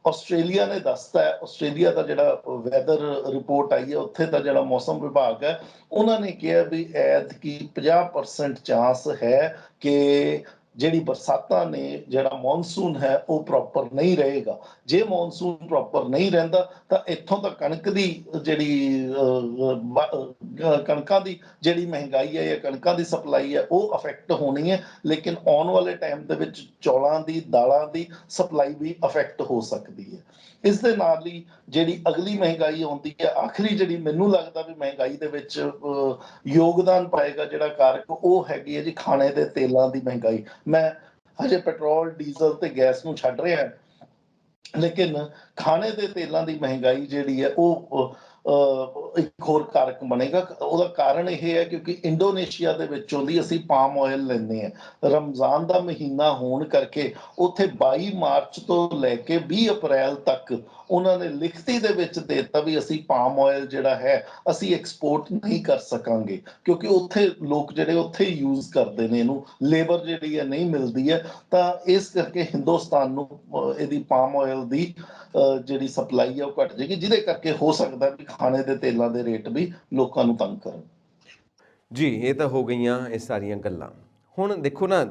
ਆਸਟ੍ਰੇਲੀਆ ਨੇ ਦੱਸਤਾ ਹੈ। ਆਸਟ੍ਰੇਲੀਆ ਦਾ ਜਿਹੜਾ ਵੈਦਰ ਰਿਪੋਰਟ ਆਈ ਹੈ, ਉੱਥੇ ਦਾ ਜਿਹੜਾ ਮੌਸਮ ਵਿਭਾਗ ਹੈ, ਉਹਨਾਂ ਨੇ ਕਿਹਾ ਵੀ ਐਤਕੀ 50% ਚਾਂਸ ਹੈ ਕਿ ਜਿਹੜੀ ਬਰਸਾਤਾਂ ਨੇ, ਜਿਹੜਾ ਮੌਨਸੂਨ ਹੈ ਉਹ ਪ੍ਰੋਪਰ ਨਹੀਂ ਰਹੇਗਾ। ਜੇ ਮੌਨਸੂਨ ਪ੍ਰੋਪਰ ਨਹੀਂ ਰਹਿੰਦਾ ਤਾਂ ਇੱਥੋਂ ਤਾਂ ਕਣਕ ਦੀ ਜਿਹੜੀ ਕਣਕਾਂ ਦੀ ਜਿਹੜੀ ਮਹਿੰਗਾਈ ਹੈ ਜਾਂ ਕਣਕਾਂ ਦੀ ਸਪਲਾਈ ਹੈ ਉਹ ਅਫੈਕਟ ਹੋਣੀ ਹੈ, ਲੇਕਿਨ ਆਉਣ ਵਾਲੇ ਟਾਈਮ ਦੇ ਵਿੱਚ ਚੌਲਾਂ ਦੀ, ਦਾਲਾਂ ਦੀ ਸਪਲਾਈ ਵੀ ਅਫੈਕਟ ਹੋ ਸਕਦੀ ਹੈ। ਇਸ ਦੇ ਨਾਲ ਹੀ ਜਿਹੜੀ ਅਗਲੀ ਮਹਿੰਗਾਈ ਆਉਂਦੀ ਹੈ, ਆਖਰੀ ਜਿਹੜੀ ਮੈਨੂੰ ਲੱਗਦਾ ਵੀ ਮਹਿੰਗਾਈ ਦੇ ਵਿੱਚ ਯੋਗਦਾਨ ਪਾਏਗਾ ਜਿਹੜਾ ਕਾਰਕ, ਉਹ ਹੈਗੀ ਹੈ ਜੀ ਖਾਣੇ ਦੇ ਤੇਲਾਂ ਦੀ ਮਹਿੰਗਾਈ। ਮੈਂ ਹਜੇ ਪੈਟਰੋਲ, ਡੀਜ਼ਲ ਤੇ ਗੈਸ ਨੂੰ ਛੱਡ ਰਿਹਾ, ਲੇਕਿਨ ਖਾਣੇ ਦੇ ਤੇਲਾਂ ਦੀ ਮਹਿੰਗਾਈ ਜਿਹੜੀ ਹੈ ਉਹ ਇੱਕ ਹੋਰ ਕਾਰਕ ਬਣੇਗਾ। ਉਹਦਾ ਕਾਰਨ ਇਹ ਹੈ ਕਿਉਂਕਿ ਇੰਡੋਨੇਸ਼ੀਆ ਦੇ ਵਿੱਚੋਂ ਦੀ ਅਸੀਂ ਪਾਮ ਆਇਲ ਲੈਂਦੇ ਹਾਂ। ਰਮਜ਼ਾਨ ਦਾ ਮਹੀਨਾ ਹੋਣ ਕਰਕੇ ਉੱਥੇ 22 ਮਾਰਚ ਤੋਂ ਲੈ ਕੇ 20 ਅਪ੍ਰੈਲ ਤੱਕ ਉਹਨਾਂ ਨੇ ਲਿਖਤੀ ਦੇ ਵਿੱਚ ਦੇ ਦਿੱਤਾ ਵੀ ਅਸੀਂ ਪਾਮ ਆਇਲ ਜਿਹੜਾ ਹੈ ਅਸੀਂ ਐਕਸਪੋਰਟ ਨਹੀਂ ਕਰ ਸਕਾਂਗੇ, ਕਿਉਂਕਿ ਉੱਥੇ ਲੋਕ ਜਿਹੜੇ ਉੱਥੇ ਯੂਜ਼ ਕਰਦੇ ਨੇ ਇਹਨੂੰ, ਲੇਬਰ ਜਿਹੜੀ ਹੈ ਨਹੀਂ ਮਿਲਦੀ ਹੈ। ਤਾਂ ਇਸ ਕਰਕੇ ਹਿੰਦੁਸਤਾਨ ਨੂੰ ਇਹਦੀ ਪਾਮ ਆਇਲ ਦੀ ਜਿਹੜੀ ਸਪਲਾਈ ਹੈ ਉਹ ਘਟ ਜਾਏਗੀ, ਜਿਹਦੇ ਕਰਕੇ ਹੋ ਸਕਦਾ ਵੀ ਖਾਣੇ ਦੇ ਤੇਲਾਂ ਦੇ ਰੇਟ ਵੀ ਲੋਕਾਂ ਨੂੰ ਤੰਗ ਕਰਨ। ਜੀ, ਇਹ ਤਾਂ ਹੋ ਗਈਆਂ ਇਹ ਸਾਰੀਆਂ ਗੱਲਾਂ। ਹੁਣ ਦੇਖੋ ਨਾ,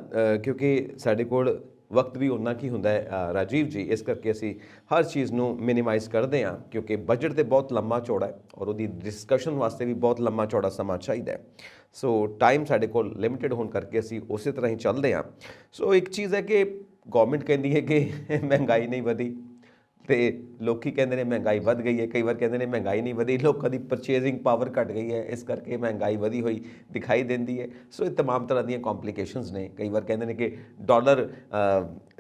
ਕਿਉਂਕਿ ਸਾਡੇ ਕੋਲ ਵਕਤ ਵੀ ਉਨਾ ਕੀ ਹੁੰਦਾ ਹੈ ਰਾਜੀਵ ਜੀ, ਇਸ ਕਰਕੇ ਅਸੀਂ ਹਰ ਚੀਜ਼ ਨੂੰ ਮਿਨੀਮਾਈਜ਼ ਕਰਦੇ ਹਾਂ, ਕਿਉਂਕਿ ਬਜਟ ਤੇ ਬਹੁਤ ਲੰਮਾ ਚੌੜਾ ਹੈ ਔਰ ਉਹਦੀ ਡਿਸਕਸ਼ਨ ਵਾਸਤੇ ਵੀ ਬਹੁਤ ਲੰਮਾ ਚੌੜਾ ਸਮਾਂ ਚਾਹੀਦਾ ਹੈ। ਸੋ ਟਾਈਮ ਸਾਡੇ ਕੋਲ ਲਿਮਿਟਿਡ ਹੋਣ ਕਰਕੇ ਅਸੀਂ ਉਸੇ ਤਰ੍ਹਾਂ ਹੀ ਚੱਲਦੇ ਹਾਂ। ਸੋ ਇੱਕ ਚੀਜ਼ ਹੈ ਕਿ ਗਵਰਨਮੈਂਟ ਕਹਿੰਦੀ ਹੈ ਕਿ ਮਹਿੰਗਾਈ ਨਹੀਂ ਵਧੀ, ਤੇ ਲੋਕੀ ਕਹਿੰਦੇ ਨੇ ਮਹਿੰਗਾਈ ਵੱਧ ਗਈ ਹੈ, ਕਈ ਵਾਰ ਕਹਿੰਦੇ ਨੇ ਮਹਿੰਗਾਈ ਨਹੀਂ ਵਧੀ, ਲੋਕਾਂ ਦੀ ਪਰਚੇਜ਼ਿੰਗ ਪਾਵਰ ਘਟ ਗਈ ਹੈ, ਇਸ ਕਰਕੇ ਮਹਿੰਗਾਈ ਵਧੀ ਹੋਈ ਦਿਖਾਈ ਦਿੰਦੀ ਹੈ। ਸੋ ਇਹ ਤਮਾਮ ਤਰ੍ਹਾਂ ਦੀਆਂ ਕੰਪਲੀਕੇਸ਼ਨਸ ਨੇ। ਕਈ ਵਾਰ ਕਹਿੰਦੇ ਨੇ ਕਿ ਡਾਲਰ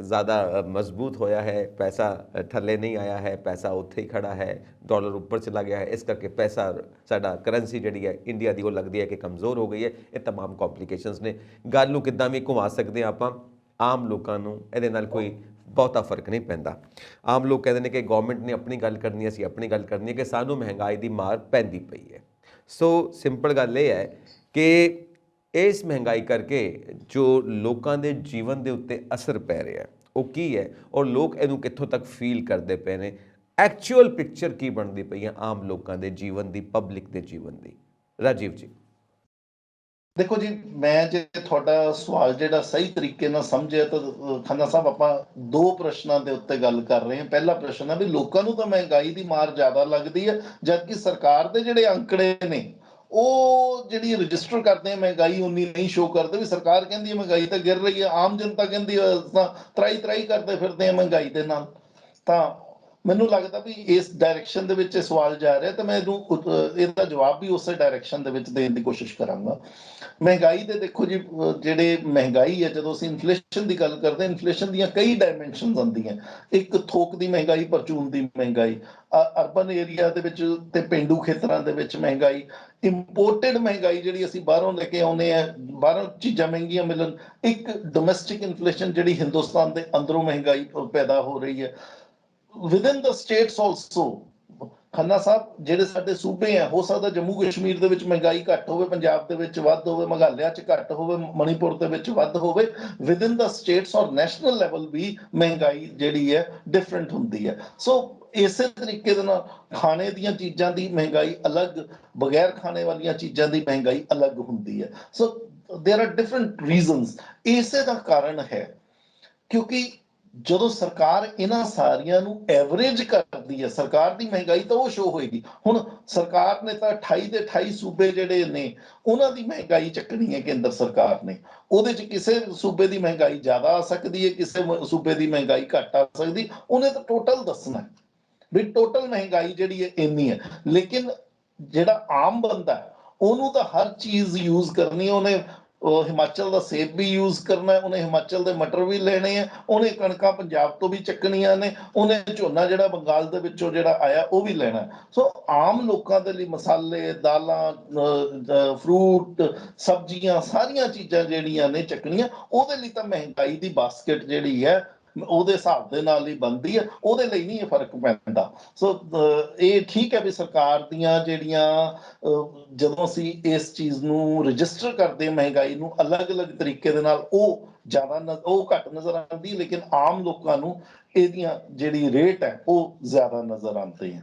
ज़्यादा ਮਜ਼ਬੂਤ ਹੋਇਆ ਹੈ, ਪੈਸਾ ਥੱਲੇ ਨਹੀਂ ਆਇਆ ਹੈ, ਪੈਸਾ ਉੱਥੇ ਹੀ ਖੜਾ ਹੈ, ਡਾਲਰ ਉੱਪਰ ਚਲਾ ਗਿਆ ਹੈ, ਇਸ ਕਰਕੇ ਪੈਸਾ ਸਾਡਾ ਕਰੰਸੀ ਜਿਹੜੀ ਹੈ ਇੰਡੀਆ ਦੀ ਉਹ ਲੱਗਦੀ ਹੈ ਕਿ ਕਮਜ਼ੋਰ ਹੋ ਗਈ ਹੈ। ਇਹ ਤਮਾਮ ਕੰਪਲੀਕੇਸ਼ਨਸ ਨੇ। ਗੱਲ ਨੂੰ ਕਿੱਦਾਂ ਵੀ ਘੁਮਾ ਸਕਦੇ ਹਾਂ ਆਪਾਂ, ਆਮ ਲੋਕਾਂ ਨੂੰ ਇਹਦੇ ਨਾਲ ਕੋਈ ਬਹੁਤਾ ਫਰਕ ਨਹੀਂ ਪੈਂਦਾ। ਆਮ ਲੋਕ ਕਹਿੰਦੇ ਨੇ ਕਿ ਗਵਰਨਮੈਂਟ ਨੇ ਆਪਣੀ ਗੱਲ ਕਰਨੀ ਹੈ, ਅਸੀਂ ਆਪਣੀ ਗੱਲ ਕਰਨੀ ਹੈ, ਕਿ ਸਾਨੂੰ ਮਹਿੰਗਾਈ ਦੀ ਮਾਰ ਪੈਂਦੀ ਪਈ ਹੈ। ਸੋ ਸਿੰਪਲ ਗੱਲ ਇਹ ਹੈ ਕਿ ਇਸ ਮਹਿੰਗਾਈ ਕਰਕੇ ਜੋ ਲੋਕਾਂ ਦੇ ਜੀਵਨ ਦੇ ਉੱਤੇ ਅਸਰ ਪੈ ਰਿਹਾ ਉਹ ਕੀ ਹੈ, ਔਰ ਲੋਕ ਇਹਨੂੰ ਕਿੱਥੋਂ ਤੱਕ ਫੀਲ ਕਰਦੇ ਪਏ ਨੇ, ਐਕਚੁਅਲ ਪਿਕਚਰ ਕੀ ਬਣਦੀ ਪਈ ਹੈ ਆਮ ਲੋਕਾਂ ਦੇ ਜੀਵਨ ਦੀ, ਪਬਲਿਕ ਦੇ ਜੀਵਨ ਦੀ। ਰਾਜੀਵ ਜੀ, ਦੇਖੋ ਜੀ, ਮੈਂ ਜੇ ਤੁਹਾਡਾ ਸਵਾਲ ਜਿਹੜਾ ਸਹੀ ਤਰੀਕੇ ਨਾਲ ਸਮਝਿਆ ਤਾਂ ਖੰਨਾ ਸਾਹਿਬ, ਆਪਾਂ ਦੋ ਪ੍ਰਸ਼ਨਾਂ ਦੇ ਉੱਤੇ ਗੱਲ ਕਰ ਰਹੇ ਹਾਂ। ਪਹਿਲਾ ਪ੍ਰਸ਼ਨ ਹੈ ਵੀ ਲੋਕਾਂ ਨੂੰ ਤਾਂ ਮਹਿੰਗਾਈ ਦੀ ਮਾਰ ਜ਼ਿਆਦਾ ਲੱਗਦੀ ਹੈ, ਜਦਕਿ ਸਰਕਾਰ ਦੇ ਜਿਹੜੇ ਅੰਕੜੇ ਨੇ ਉਹ ਜਿਹੜੀ ਰਜਿਸਟਰ ਕਰਦੇ ਆ ਮਹਿੰਗਾਈ ਉਨੀ ਨਹੀਂ ਸ਼ੋ ਕਰਦੇ। ਵੀ ਸਰਕਾਰ ਕਹਿੰਦੀ ਹੈ ਮਹਿੰਗਾਈ ਤਾਂ ਗਿਰ ਰਹੀ ਹੈ, ਆਮ ਜਨਤਾ ਕਹਿੰਦੀ ਤਾਂ ਤਰਾਈ ਤਰਾਈ ਕਰਦੇ ਫਿਰਦੇ ਆ ਮਹਿੰਗਾਈ ਦੇ ਨਾਲ। ਤਾਂ ਮੈਨੂੰ ਲੱਗਦਾ ਵੀ ਇਸ ਡਾਇਰੈਕਸ਼ਨ ਦੇ ਵਿੱਚ ਇਹ ਸਵਾਲ ਜਾ ਰਿਹਾ, ਤਾਂ ਮੈਂ ਇਹਦਾ ਜਵਾਬ ਵੀ ਉਸੇ ਡਾਇਰੈਕਸ਼ਨ ਦੇ ਵਿੱਚ ਦੇਣ ਦੀ ਕੋਸ਼ਿਸ਼ ਕਰਾਂਗਾ। ਮਹਿੰਗਾਈ ਦੇ ਦੇਖੋ ਜੀ, ਜਿਹੜੇ ਮਹਿੰਗਾਈ ਹੈ, ਜਦੋਂ ਅਸੀਂ ਇਨਫਲੇਸ਼ਨ ਦੀ ਗੱਲ ਕਰਦੇ ਹਾਂ, ਇਨਫਲੇਸ਼ਨ ਦੀਆਂ ਕਈ ਡਾਇਮੈਂਸ਼ਨਸ ਆਉਂਦੀਆਂ। ਇੱਕ ਥੋਕ ਦੀ ਮਹਿੰਗਾਈ, ਪਰਚੂਨ ਦੀ ਮਹਿੰਗਾਈ, ਅਰਬਨ ਏਰੀਆ ਦੇ ਵਿੱਚ ਤੇ ਪੇਂਡੂ ਖੇਤਰਾਂ ਦੇ ਵਿੱਚ ਮਹਿੰਗਾਈ, ਇੰਪੋਰਟਡ ਮਹਿੰਗਾਈ ਜਿਹੜੀ ਅਸੀਂ ਬਾਹਰੋਂ ਲੈ ਕੇ ਆਉਂਦੇ ਆ, ਬਾਹਰੋਂ ਚੀਜ਼ਾਂ ਮਹਿੰਗੀਆਂ ਮਿਲਣ, ਇੱਕ ਡੋਮੈਸਟਿਕ ਇਨਫਲੇਸ਼ਨ ਜਿਹੜੀ ਹਿੰਦੁਸਤਾਨ ਦੇ ਅੰਦਰੋਂ ਮਹਿੰਗਾਈ ਪੈਦਾ ਹੋ ਰਹੀ ਹੈ। ਵਿਦਨ ਦਾ ਸਟੇਟਸ ਆਲਸੋ, ਖੰਨਾ ਸਾਹਿਬ, ਜਿਹੜੇ ਸਾਡੇ ਸੂਬੇ ਆ, ਹੋ ਸਕਦਾ ਜੰਮੂ ਕਸ਼ਮੀਰ ਦੇ ਵਿੱਚ ਮਹਿੰਗਾਈ ਘੱਟ ਹੋਵੇ, ਪੰਜਾਬ ਦੇ ਵਿੱਚ ਵੱਧ ਹੋਵੇ, ਮੇਘਾਲਿਆ 'ਚ ਘੱਟ ਹੋਵੇ, ਮਣੀਪੁਰ ਦੇ ਵਿੱਚ ਵੱਧ ਹੋਵੇ। ਵਿਦਨ ਦਾ ਸਟੇਟਸ ਔਰ ਨੈਸ਼ਨਲ ਲੈਵਲ ਵੀ ਮਹਿੰਗਾਈ ਜਿਹੜੀ ਹੈ ਡਿਫਰੈਂਟ ਹੁੰਦੀ ਹੈ। ਸੋ ਇਸੇ ਤਰੀਕੇ ਦੇ ਨਾਲ ਖਾਣੇ ਦੀਆਂ ਚੀਜ਼ਾਂ ਦੀ ਮਹਿੰਗਾਈ ਅਲੱਗ, ਬਗੈਰ ਖਾਣੇ ਵਾਲੀਆਂ ਚੀਜ਼ਾਂ ਦੀ ਮਹਿੰਗਾਈ ਅਲੱਗ ਹੁੰਦੀ ਹੈ। ਸੋ ਦੇਰ ਆਰ ਡਿਫਰੈਂਟ ਰੀਜ਼ਨਸ। ਇਸੇ ਦਾ ਕਾਰਨ ਹੈ ਕਿਉਂਕਿ ਜਦੋਂ ਸਰਕਾਰ ਇਹਨਾਂ ਸਾਰੀਆਂ ਨੂੰ ਐਵਰੇਜ ਕਰਦੀ ਹੈ, ਸਰਕਾਰ ਦੀ ਮਹਿੰਗਾਈ ਤਾਂ ਉਹ ਸ਼ੋ ਹੋਏਗੀ। ਹੁਣ ਸਰਕਾਰ ਨੇ ਤਾਂ 28 ਦੇ 28 ਸੂਬੇ ਜਿਹੜੇ ਨੇ ਉਹਨਾਂ ਦੀ ਮਹਿੰਗਾਈ ਚੱਕਣੀ ਹੈ ਕੇਂਦਰ ਸਰਕਾਰ ਨੇ। ਉਹਦੇ 'ਚ ਕਿਸੇ ਸੂਬੇ ਦੀ ਮਹਿੰਗਾਈ ਜ਼ਿਆਦਾ ਆ ਸਕਦੀ ਹੈ, ਕਿਸੇ ਸੂਬੇ ਦੀ ਮਹਿੰਗਾਈ ਘੱਟ ਆ ਸਕਦੀ। ਉਹਨੇ ਤਾਂ ਟੋਟਲ ਦੱਸਣਾ ਵੀ ਟੋਟਲ ਮਹਿੰਗਾਈ ਜਿਹੜੀ ਹੈ ਇੰਨੀ ਹੈ। ਲੇਕਿਨ ਜਿਹੜਾ ਆਮ ਬੰਦਾ ਉਹਨੂੰ ਤਾਂ ਹਰ ਚੀਜ਼ ਯੂਜ਼ ਕਰਨੀ ਹੈ। ਉਹਨੇ ਹਿਮਾਚਲ ਦਾ ਸੇਬ ਵੀ ਯੂਜ਼ ਕਰਨਾ, ਉਹਨੇ ਹਿਮਾਚਲ ਦੇ ਮਟਰ ਵੀ ਲੈਣੇ ਆ, ਉਹਨੇ ਕਣਕਾਂ ਪੰਜਾਬ ਤੋਂ ਵੀ ਚੱਕਣੀਆਂ ਨੇ, ਉਹਨੇ ਝੋਨਾ ਜਿਹੜਾ ਬੰਗਾਲ ਦੇ ਵਿੱਚੋਂ ਜਿਹੜਾ ਆਇਆ ਉਹ ਵੀ ਲੈਣਾ। ਸੋ ਆਮ ਲੋਕਾਂ ਦੇ ਲਈ ਮਸਾਲੇ, ਦਾਲਾਂ, ਫਰੂਟ, ਸਬਜ਼ੀਆਂ, ਸਾਰੀਆਂ ਚੀਜ਼ਾਂ ਜਿਹੜੀਆਂ ਨੇ ਚੱਕਣੀਆਂ, ਉਹਦੇ ਲਈ ਤਾਂ ਮਹਿੰਗਾਈ ਦੀ ਬਾਸਕਟ ਜਿਹੜੀ ਹੈ ਉਹਦੇ ਹਿਸਾਬ ਦੇ ਨਾਲ ਹੀ ਬਣਦੀ ਹੈ, ਉਹਦੇ ਲਈ ਨਹੀਂ ਇਹ ਫਰਕ ਪੈਂਦਾ। ਸੋ ਇਹ ਠੀਕ ਹੈ ਵੀ ਸਰਕਾਰ ਦੀਆਂ ਜਿਹੜੀਆਂ ਜਦੋਂ ਅਸੀਂ ਇਸ ਚੀਜ਼ ਨੂੰ ਰਜਿਸਟਰ ਕਰਦੇ ਮਹਿੰਗਾਈ ਨੂੰ ਅਲੱਗ-ਅਲੱਗ ਤਰੀਕੇ ਦੇ ਨਾਲ, ਉਹ ਉਹ ਘੱਟ ਨਜ਼ਰ ਆਉਂਦੀ, ਲੇਕਿਨ ਆਮ ਲੋਕਾਂ ਨੂੰ ਇਹਦੀਆਂ ਜਿਹੜੀ ਰੇਟ ਹੈ ਉਹ ਜ਼ਿਆਦਾ ਨਜ਼ਰ ਆਉਂਦੇ ਹੈ।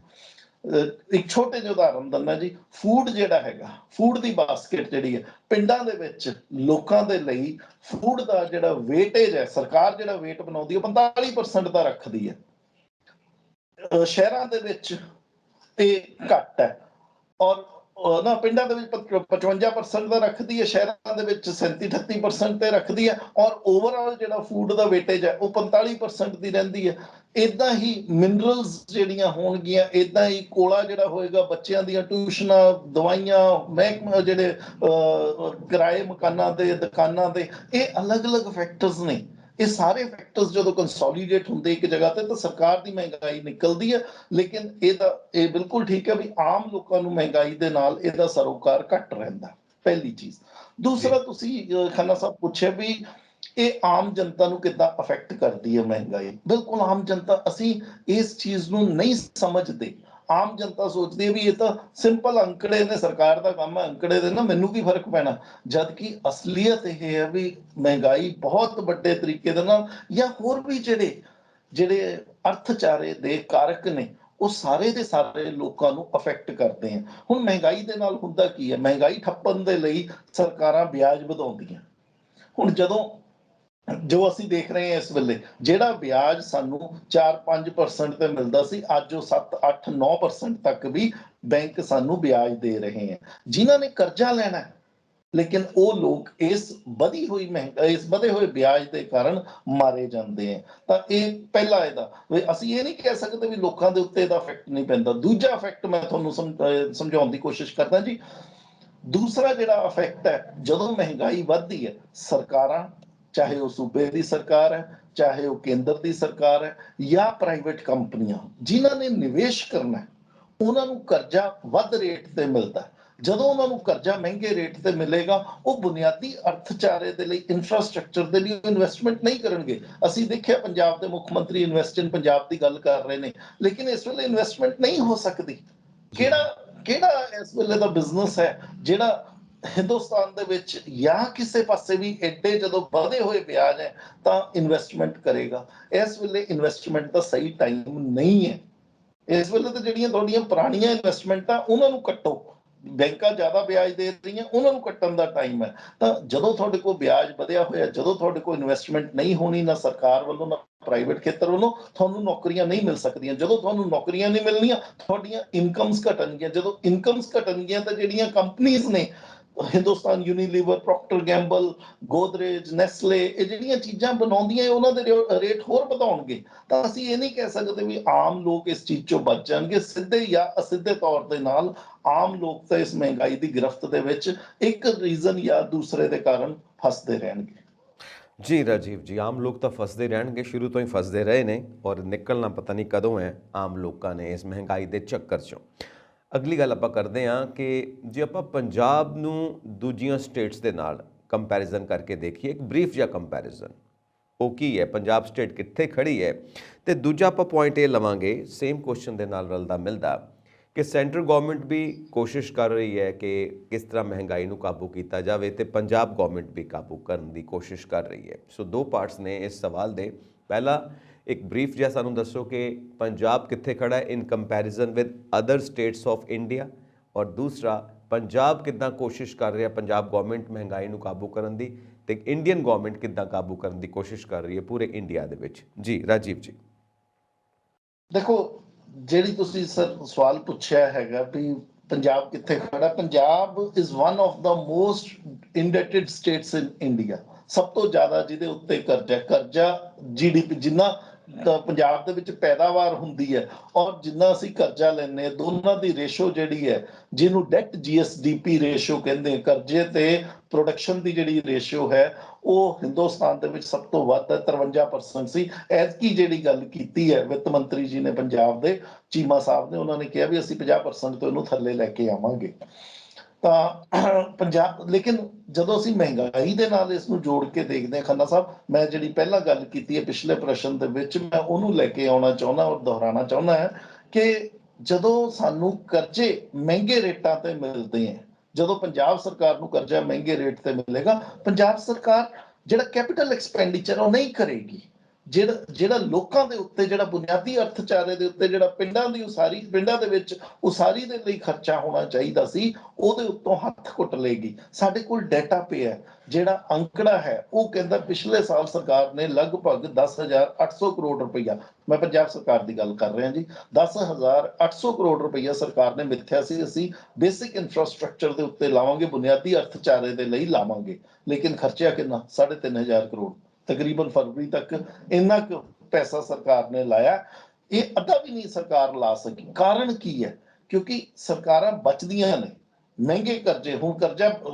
ਇੱਕ ਛੋਟੇ ਜਿਹੇ ਉਦਾਹਰਨ ਦਿੰਦਾ ਜੀ, ਫੂਡ ਜਿਹੜਾ ਹੈਗਾ, ਫੂਡ ਦੀ ਬਾਸਕਟ ਜਿਹੜੀ ਹੈ ਪਿੰਡਾਂ ਦੇ ਵਿੱਚ ਲੋਕਾਂ ਦੇ ਲਈ, ਫੂਡ ਦਾ ਜਿਹੜਾ ਵੇਟੇਜ ਹੈ, ਸਰਕਾਰ ਜਿਹੜਾ ਵੇਟ ਬਣਾਉਂਦੀ ਹੈ 45% ਦਾ ਰੱਖਦੀ ਹੈ। ਸ਼ਹਿਰਾਂ ਦੇ ਵਿੱਚ ਇਹ ਘੱਟ ਹੈ, ਔਰ ਨਾ ਪਿੰਡਾਂ ਦੇ ਵਿੱਚ 55% ਦਾ ਰੱਖਦੀ ਹੈ, ਸ਼ਹਿਰਾਂ ਦੇ ਵਿੱਚ 37-38% ਤੇ ਰੱਖਦੀ ਹੈ, ਔਰ ਓਵਰਆਲ ਜਿਹੜਾ ਫੂਡ ਦਾ ਵੇਟੇਜ ਹੈ ਉਹ 45% ਦੀ ਰਹਿੰਦੀ ਹੈ। ਇਦਾਂ ਹੀ ਮਿਨਰਲਸ ਜਿਹੜੀਆਂ ਹੋਣਗੀਆਂ, ਇਦਾਂ ਹੀ ਕੋਲਾ ਜਿਹੜਾ ਹੋਏਗਾ, ਬੱਚਿਆਂ ਦੀਆਂ ਟਿਊਸ਼ਨਾਂ, ਦਵਾਈਆਂ, ਮਹਿਕਮੇ ਜਿਹੜੇ ਕਿਰਾਏ ਮਕਾਨਾਂ ਦੇ, ਦੁਕਾਨਾਂ ਦੇ, ਇਹ ਅਲੱਗ-ਅਲੱਗ ਫੈਕਟਰਸ ਨੇ। ਇਹ ਸਾਰੇ ਫੈਕਟਰਸ ਜਦੋਂ ਕੰਸੋਲੀਡੇਟ ਹੁੰਦੇ ਇੱਕ ਜਗ੍ਹਾ ਤੇ ਤਾਂ ਸਰਕਾਰ ਦੀ ਮਹਿੰਗਾਈ ਨਿਕਲਦੀ ਹੈ। ਲੇਕਿਨ ਇਹ ਬਿਲਕੁਲ ਠੀਕ ਹੈ ਵੀ ਆਮ ਲੋਕਾਂ ਨੂੰ ਮਹਿੰਗਾਈ ਦੇ ਨਾਲ ਇਹਦਾ ਸਰੋਕਾਰ ਘੱਟ ਰਹਿੰਦਾ, ਪਹਿਲੀ ਚੀਜ਼। ਦੂਸਰਾ, ਤੁਸੀਂ ਖੰਨਾ ਸਾਹਿਬ ਪੁੱਛਿਆ ਵੀ ਇਹ ਆਮ ਜਨਤਾ ਨੂੰ ਕਿੱਦਾਂ ਅਫੈਕਟ ਕਰਦੀ ਹੈ ਮਹਿੰਗਾਈ। ਬਿਲਕੁਲ ਆਮ ਜਨਤਾ, ਅਸੀਂ ਇਸ ਚੀਜ਼ ਨੂੰ ਨਹੀਂ ਸਮਝਦੇ। ਆਮ ਜਨਤਾ ਸੋਚਦੀ ਹੈ ਵੀ ਇਹ ਤਾਂ ਸਿੰਪਲ ਅੰਕੜੇ ਨੇ, ਸਰਕਾਰ ਦਾ ਕੰਮ ਹੈ ਅੰਕੜੇ ਦੇ, ਨਾ ਮੈਨੂੰ ਕੀ ਫਰਕ ਪੈਣਾ। ਜਦ ਕਿ ਅਸਲੀਅਤ ਇਹ ਹੈ ਵੀ ਮਹਿੰਗਾਈ ਬਹੁਤ ਵੱਡੇ ਤਰੀਕੇ ਦੇ ਨਾਲ, ਜਾਂ ਹੋਰ ਵੀ ਜਿਹੜੇ ਅਰਥਚਾਰੇ ਦੇ ਕਾਰਕ ਨੇ, ਉਹ ਸਾਰੇ ਦੇ ਸਾਰੇ ਲੋਕਾਂ ਨੂੰ ਅਫੈਕਟ ਕਰਦੇ ਆ। ਹੁਣ ਮਹਿੰਗਾਈ ਦੇ ਨਾਲ ਹੁੰਦਾ ਕੀ ਹੈ, ਮਹਿੰਗਾਈ ਠੱਪਣ ਦੇ ਲਈ ਸਰਕਾਰਾਂ ਵਿਆਜ ਵਧਾਉਂਦੀਆਂ। ਹੁਣ ਜੋ ਅਸੀਂ ਦੇਖ ਰਹੇ ਹਾਂ ਇਸ ਵੇਲੇ, ਜਿਹੜਾ ਵਿਆਜ ਸਾਨੂੰ 4-5% ਤੇ ਮਿਲਦਾ ਸੀ, ਅੱਜ ਉਹ 7-8-9% ਤੱਕ ਵੀ ਬੈਂਕ ਸਾਨੂੰ ਵਿਆਜ ਦੇ ਰਹੇ ਹੈ। ਜਿਨ੍ਹਾਂ ਨੇ ਕਰਜ਼ਾ ਲੈਣਾ, ਲੇਕਿਨ ਉਹ ਲੋਕ ਇਸ ਵਧੀ ਹੋਈ ਮਹਿੰਗਾਈ, ਇਸ ਵਧੇ ਹੋਏ ਵਿਆਜ ਦੇ ਕਾਰਨ ਮਾਰੇ ਜਾਂਦੇ ਹੈ। ਤਾਂ ਇਹ ਪਹਿਲਾ ਇਹਦਾ, ਅਸੀਂ ਇਹ ਨਹੀਂ ਕਹਿ ਸਕਦੇ ਵੀ ਲੋਕਾਂ ਦੇ ਉੱਤੇ ਇਹਦਾ ਇਫੈਕਟ ਨਹੀਂ ਪੈਂਦਾ। ਦੂਜਾ ਇਫੈਕਟ ਮੈਂ ਤੁਹਾਨੂੰ ਸਮਝਾਉਣ ਦੀ ਕੋਸ਼ਿਸ਼ ਕਰਦਾ ਜੀ। ਦੂਸਰਾ ਜਿਹੜਾ ਇਫੈਕਟ ਹੈ, ਜਦੋਂ ਮਹਿੰਗਾਈ ਵੱਧਦੀ ਹੈ, ਸਰਕਾਰਾਂ, ਚਾਹੇ ਉਹ ਸੂਬੇ ਦੀ ਸਰਕਾਰ ਹੈ, ਚਾਹੇ ਉਹ ਕੇਂਦਰ ਦੀ ਸਰਕਾਰ ਹੈ, ਜਾਂ ਪ੍ਰਾਈਵੇਟ ਕੰਪਨੀਆਂ, ਜਿਨ੍ਹਾਂ ਨੇ ਨਿਵੇਸ਼ ਕਰਨਾ, ਉਹਨਾਂ ਨੂੰ ਕਰਜ਼ਾ ਵੱਧ ਰੇਟ ਤੇ ਮਿਲਦਾ। ਜਦੋਂ ਉਹਨਾਂ ਨੂੰ ਕਰਜ਼ਾ ਮਹਿੰਗੇ ਰੇਟ ਤੇ ਮਿਲੇਗਾ, ਉਹ ਬੁਨਿਆਦੀ ਅਰਥਚਾਰੇ ਦੇ ਲਈ, ਇਨਫਰਾਸਟ੍ਰਕਚਰ ਦੇ ਲਈ ਇਨਵੈਸਟਮੈਂਟ ਨਹੀਂ ਕਰਨਗੇ। ਅਸੀਂ ਦੇਖਿਆ ਪੰਜਾਬ ਦੇ ਮੁੱਖ ਮੰਤਰੀ ਇਨਵੈਸਟ ਇਨ ਪੰਜਾਬ ਦੀ ਗੱਲ ਕਰ ਰਹੇ ਨੇ, ਲੇਕਿਨ ਇਸ ਵੇਲੇ ਇਨਵੈਸਟਮੈਂਟ ਨਹੀਂ ਹੋ ਸਕਦੀ। ਕਿਹੜਾ ਇਸ ਵੇਲੇ ਦਾ ਬਿਜ਼ਨਸ ਹੈ ਜਿਹੜਾ ਹਿੰਦੁਸਤਾਨ ਦੇ ਵਿੱਚ ਜਾਂ ਕਿਸੇ ਪਾਸੇ ਵੀ ਐਡੇ ਜਦੋਂ ਵਧੇ ਹੋਏ ਵਿਆਜ ਹੈ ਤਾਂ ਇਨਵੈਸਟਮੈਂਟ ਕਰੇਗਾ? ਇਸ ਵੇਲੇ ਇਨਵੈਸਟਮੈਂਟ ਦਾ ਸਹੀ ਟਾਈਮ ਨਹੀਂ ਹੈ। ਇਸ ਵੇਲੇ ਤਾਂ ਜਿਹੜੀਆਂ ਤੁਹਾਡੀਆਂ ਪੁਰਾਣੀਆਂ ਇਨਵੈਸਟਮੈਂਟਾਂ, ਉਹਨਾਂ ਨੂੰ ਕੱਟੋ। ਬੈਂਕਾਂ ਜ਼ਿਆਦਾ ਵਿਆਜ ਦੇ ਰਹੀਆਂ, ਉਹਨਾਂ ਨੂੰ ਕੱਟਣ ਦਾ ਟਾਈਮ ਹੈ। ਤਾਂ ਜਦੋਂ ਤੁਹਾਡੇ ਕੋਲ ਵਿਆਜ ਵਧਿਆ ਹੋਇਆ, ਜਦੋਂ ਤੁਹਾਡੇ ਕੋਲ ਇਨਵੈਸਟਮੈਂਟ ਨਹੀਂ ਹੋਣੀ, ਨਾ ਸਰਕਾਰ ਵੱਲੋਂ ਨਾ ਪ੍ਰਾਈਵੇਟ ਖੇਤਰ ਵੱਲੋਂ, ਤੁਹਾਨੂੰ ਨੌਕਰੀਆਂ ਨਹੀਂ ਮਿਲ ਸਕਦੀਆਂ। ਜਦੋਂ ਤੁਹਾਨੂੰ ਨੌਕਰੀਆਂ ਨਹੀਂ ਮਿਲਣੀਆਂ, ਤੁਹਾਡੀਆਂ ਇਨਕਮਸ ਘਟਣਗੀਆਂ। ਜਦੋਂ ਇਨਕਮਸ ਘਟਣਗੀਆਂ ਤਾਂ ਜਿਹੜੀਆਂ ਕੰਪਨੀਆਂ ਨੇ, Hindustan Unilever, Procter Gamble, Godrej, Nestle, ਇਹ ਜਿਹੜੀਆਂ ਚੀਜ਼ਾਂ ਬਣਾਉਂਦੀਆਂ, ਉਹਨਾਂ ਦੇ ਰੇਟ ਹੋਰ ਵਧਾਉਣਗੇ। ਤਾਂ ਅਸੀਂ ਇਹ ਨਹੀਂ ਕਹਿ ਸਕਦੇ ਵੀ ਆਮ ਲੋਕ ਇਸ ਚੀਜ਼ ਚੋਂ ਬਚ ਜਾਣਗੇ। ਸਿੱਧੇ ਜਾਂ ਅਸਿੱਧੇ ਤੌਰ ਦੇ ਨਾਲ ਆਮ ਲੋਕ ਤਾਂ ਇਸ ਮਹਿੰਗਾਈ ਦੀ ਗਿਰਫਤ ਦੇ ਵਿੱਚ ਇੱਕ ਰੀਜ਼ਨ ਜਾਂ ਦੂਸਰੇ ਦੇ ਕਾਰਨ ਫਸਦੇ ਰਹਿਣਗੇ। ਜੀ ਰਾਜੀਵ ਜੀ, ਆਮ ਲੋਕ ਤਾਂ ਫਸਦੇ ਰਹਿਣਗੇ, ਸ਼ੁਰੂ ਤੋਂ ਹੀ ਫਸਦੇ ਰਹੇ ਨੇ, ਔਰ ਨਿਕਲਣਾ ਪਤਾ ਨਹੀਂ ਕਦੋਂ ਹੈ ਆਮ ਲੋਕਾਂ ਨੇ ਇਸ ਮਹਿੰਗਾਈ ਦੇ ਚੱਕਰ 'ਚੋਂ। ਅਗਲੀ ਗੱਲ ਆਪਾਂ ਕਰਦੇ ਹਾਂ ਕਿ ਜੇ ਆਪਾਂ ਪੰਜਾਬ ਨੂੰ ਦੂਜੀਆਂ ਸਟੇਟਸ ਦੇ ਨਾਲ ਕੰਪੈਰੀਜ਼ਨ ਕਰਕੇ ਦੇਖੀਏ, ਇੱਕ ਬਰੀਫ ਜਿਹਾ ਕੰਪੈਰੀਜ਼ਨ, ਉਹ ਕੀ ਹੈ, ਪੰਜਾਬ ਸਟੇਟ ਕਿੱਥੇ ਖੜੀ ਹੈ। ਤੇ ਦੂਜਾ ਆਪਾਂ ਪੁਆਇੰਟ ਇਹ ਲਵਾਂਗੇ, ਸੇਮ ਕੁਐਸਚਨ ਦੇ ਨਾਲ ਰਲਦਾ ਮਿਲਦਾ, ਕਿ ਸੈਂਟਰਲ ਗਵਰਨਮੈਂਟ ਵੀ ਕੋਸ਼ਿਸ਼ ਕਰ ਰਹੀ ਹੈ ਕਿ ਕਿਸ ਤਰ੍ਹਾਂ ਮਹਿੰਗਾਈ ਨੂੰ ਕਾਬੂ ਕੀਤਾ ਜਾਵੇ, ਤੇ ਪੰਜਾਬ ਗਵਰਨਮੈਂਟ ਵੀ ਕਾਬੂ ਕਰਨ ਦੀ ਕੋਸ਼ਿਸ਼ ਕਰ ਰਹੀ ਹੈ। ਸੋ ਦੋ ਪਾਰਟਸ ਨੇ ਇਸ ਸਵਾਲ ਦੇ। ਪਹਿਲਾ, ਇੱਕ ਬਰੀਫ ਜਿਹਾ ਸਾਨੂੰ ਦੱਸੋ ਕਿ ਪੰਜਾਬ ਕਿੱਥੇ ਖੜਾ ਹੈ in comparison with other states of India, ਔਰ ਦੂਸਰਾ, ਪੰਜਾਬ ਕਿੱਦਾਂ ਕੋਸ਼ਿਸ਼ ਕਰ ਰਿਹਾ, ਪੰਜਾਬ ਗਵਰਨਮੈਂਟ ਮਹਿੰਗਾਈ ਨੂੰ ਕਾਬੂ ਕਰਨ ਦੀ, ਤੇ ਇੰਡੀਅਨ ਗਵਰਨਮੈਂਟ ਕਿੱਦਾਂ ਕਾਬੂ ਕਰਨ ਦੀ ਕੋਸ਼ਿਸ਼ ਕਰ ਰਹੀ ਹੈ ਪੂਰੇ ਇੰਡੀਆ ਦੇ ਵਿੱਚ। ਜੀ ਰਾਜੀਵ ਜੀ। ਦੇਖੋ, ਜਿਹੜੀ ਤੁਸੀਂ ਸਵਾਲ ਪੁੱਛਿਆ ਹੈਗਾ ਵੀ ਪੰਜਾਬ ਕਿੱਥੇ ਖੜਾ, Punjab is one of the most indebted states in India. ਸਭ ਤੋਂ ਜ਼ਿਆਦਾ ਜਿਹਦੇ ਉੱਤੇ ਕਰਜ਼ਾ GDP, ਜਿੰਨਾ ਪੰਜਾਬ ਦੇ ਵਿੱਚ ਪੈਦਾਵਾਰ ਹੁੰਦੀ ਹੈ ਔਰ ਜਿੰਨਾ ਅਸੀਂ ਕਰਜ਼ਾ ਲੈਂਦੇ ਹਾਂ, ਦੋਨਾਂ ਦੀ ਰੇਸ਼ੋ ਜਿਹੜੀ ਹੈ, ਜਿਹਨੂੰ ਡੈਟ GSDP ਰੇਸ਼ੋ ਕਹਿੰਦੇ, ਕਰਜ਼ੇ ਤੇ ਪ੍ਰੋਡਕਸ਼ਨ ਦੀ ਜਿਹੜੀ ਰੇਸ਼ੋ ਹੈ, ਉਹ ਹਿੰਦੁਸਤਾਨ ਦੇ ਵਿੱਚ ਸਭ ਤੋਂ ਵੱਧ ਹੈ, 53% ਸੀ। ਐਤਕੀ ਜਿਹੜੀ ਗੱਲ ਕੀਤੀ ਹੈ ਵਿੱਤ ਮੰਤਰੀ ਜੀ ਨੇ, ਪੰਜਾਬ ਦੇ ਚੀਮਾ ਸਾਹਿਬ ਨੇ, ਉਹਨਾਂ ਨੇ ਕਿਹਾ ਵੀ ਅਸੀਂ 50% ਤੋਂ ਇਹਨੂੰ ਥੱਲੇ ਲੈ ਕੇ ਆਵਾਂਗੇ। ਤਾਂ ਪੰਜਾਬ ਲੇਕਿਨ ਜਦੋਂ ਅਸੀਂ ਮਹਿੰਗਾਈ ਦੇ ਨਾਲ ਇਸ ਨੂੰ ਜੋੜ ਕੇ ਦੇਖਦੇ ਹਾਂ ਖੰਨਾ ਸਾਹਿਬ, ਮੈਂ ਜਿਹੜੀ ਪਹਿਲਾਂ ਗੱਲ ਕੀਤੀ ਹੈ ਪਿਛਲੇ ਪ੍ਰਸ਼ਨ ਦੇ ਵਿੱਚ, ਮੈਂ ਉਹਨੂੰ ਲੈ ਕੇ ਆਉਣਾ ਚਾਹੁੰਦਾ ਔਰ ਦੁਹਰਾਉਣਾ ਚਾਹੁੰਦਾ ਹਾਂ ਕਿ ਜਦੋਂ ਸਾਨੂੰ ਕਰਜ਼ੇ ਮਹਿੰਗੇ ਰੇਟਾਂ ਤੇ ਮਿਲਦੇ ਹੈ, ਜਦੋਂ ਪੰਜਾਬ ਸਰਕਾਰ ਨੂੰ ਕਰਜ਼ਾ ਮਹਿੰਗੇ ਰੇਟ ਤੇ ਮਿਲੇਗਾ, ਪੰਜਾਬ ਸਰਕਾਰ ਜਿਹੜਾ ਕੈਪੀਟਲ ਐਕਸਪੈਂਡੀਚਰ ਉਹ ਨਹੀਂ ਕਰੇਗੀ। ਜਿਹੜਾ ਲੋਕਾਂ ਦੇ ਉੱਤੇ, ਜਿਹੜਾ ਬੁਨਿਆਦੀ ਅਰਥਚਾਰੇ ਦੇ ਉੱਤੇ, ਜਿਹੜਾ ਪਿੰਡਾਂ ਦੀ ਉਸਾਰੀ, ਪਿੰਡਾਂ ਦੇ ਵਿੱਚ ਉਸਾਰੀ ਦੇ ਲਈ ਖਰਚਾ ਹੋਣਾ ਚਾਹੀਦਾ ਸੀ, ਉਹਦੇ ਉੱਤੋਂ ਹੱਥ ਘੁੱਟ ਲਏਗੀ। ਸਾਡੇ ਕੋਲ ਡਾਟਾ ਪਿਆ, ਜਿਹੜਾ ਅੰਕੜਾ ਹੈ ਉਹ ਕਹਿੰਦਾ ਪਿਛਲੇ ਸਾਲ ਸਰਕਾਰ ਨੇ ਲਗਭਗ 10,800 ਕਰੋੜ ਰੁਪਈਆ, ਮੈਂ ਪੰਜਾਬ ਸਰਕਾਰ ਦੀ ਗੱਲ ਕਰ ਰਿਹਾ ਜੀ, 10,800 ਕਰੋੜ ਰੁਪਈਆ ਸਰਕਾਰ ਨੇ ਮਿੱਥਿਆ ਸੀ ਅਸੀਂ ਬੇਸਿਕ ਇਨਫਰਾਸਟ੍ਰਕਚਰ ਦੇ ਉੱਤੇ ਲਾਵਾਂਗੇ, ਬੁਨਿਆਦੀ ਅਰਥਚਾਰੇ ਦੇ ਲਈ ਲਾਵਾਂਗੇ। ਲੇਕਿਨ ਖਰਚਿਆ ਕਿੰਨਾ? 3,500 ਕਰੋੜ। ਤਕਰੀਬਨ ਫਰਵਰੀ ਤੱਕ ਇੰਨਾ ਕੁ ਪੈਸਾ ਸਰਕਾਰ ਨੇ ਲਾਇਆ। ਇਹ ਅੱਧਾ ਵੀ ਨਹੀਂ ਸਰਕਾਰ ਲਾ ਸਕੀ। ਕਾਰਨ ਕੀ ਹੈ? ਕਿਉਂਕਿ ਸਰਕਾਰਾਂ ਬਚਦੀਆਂ ਨੇ ਮਹਿੰਗੇ ਕਰਜ਼ੇ। ਹੁਣ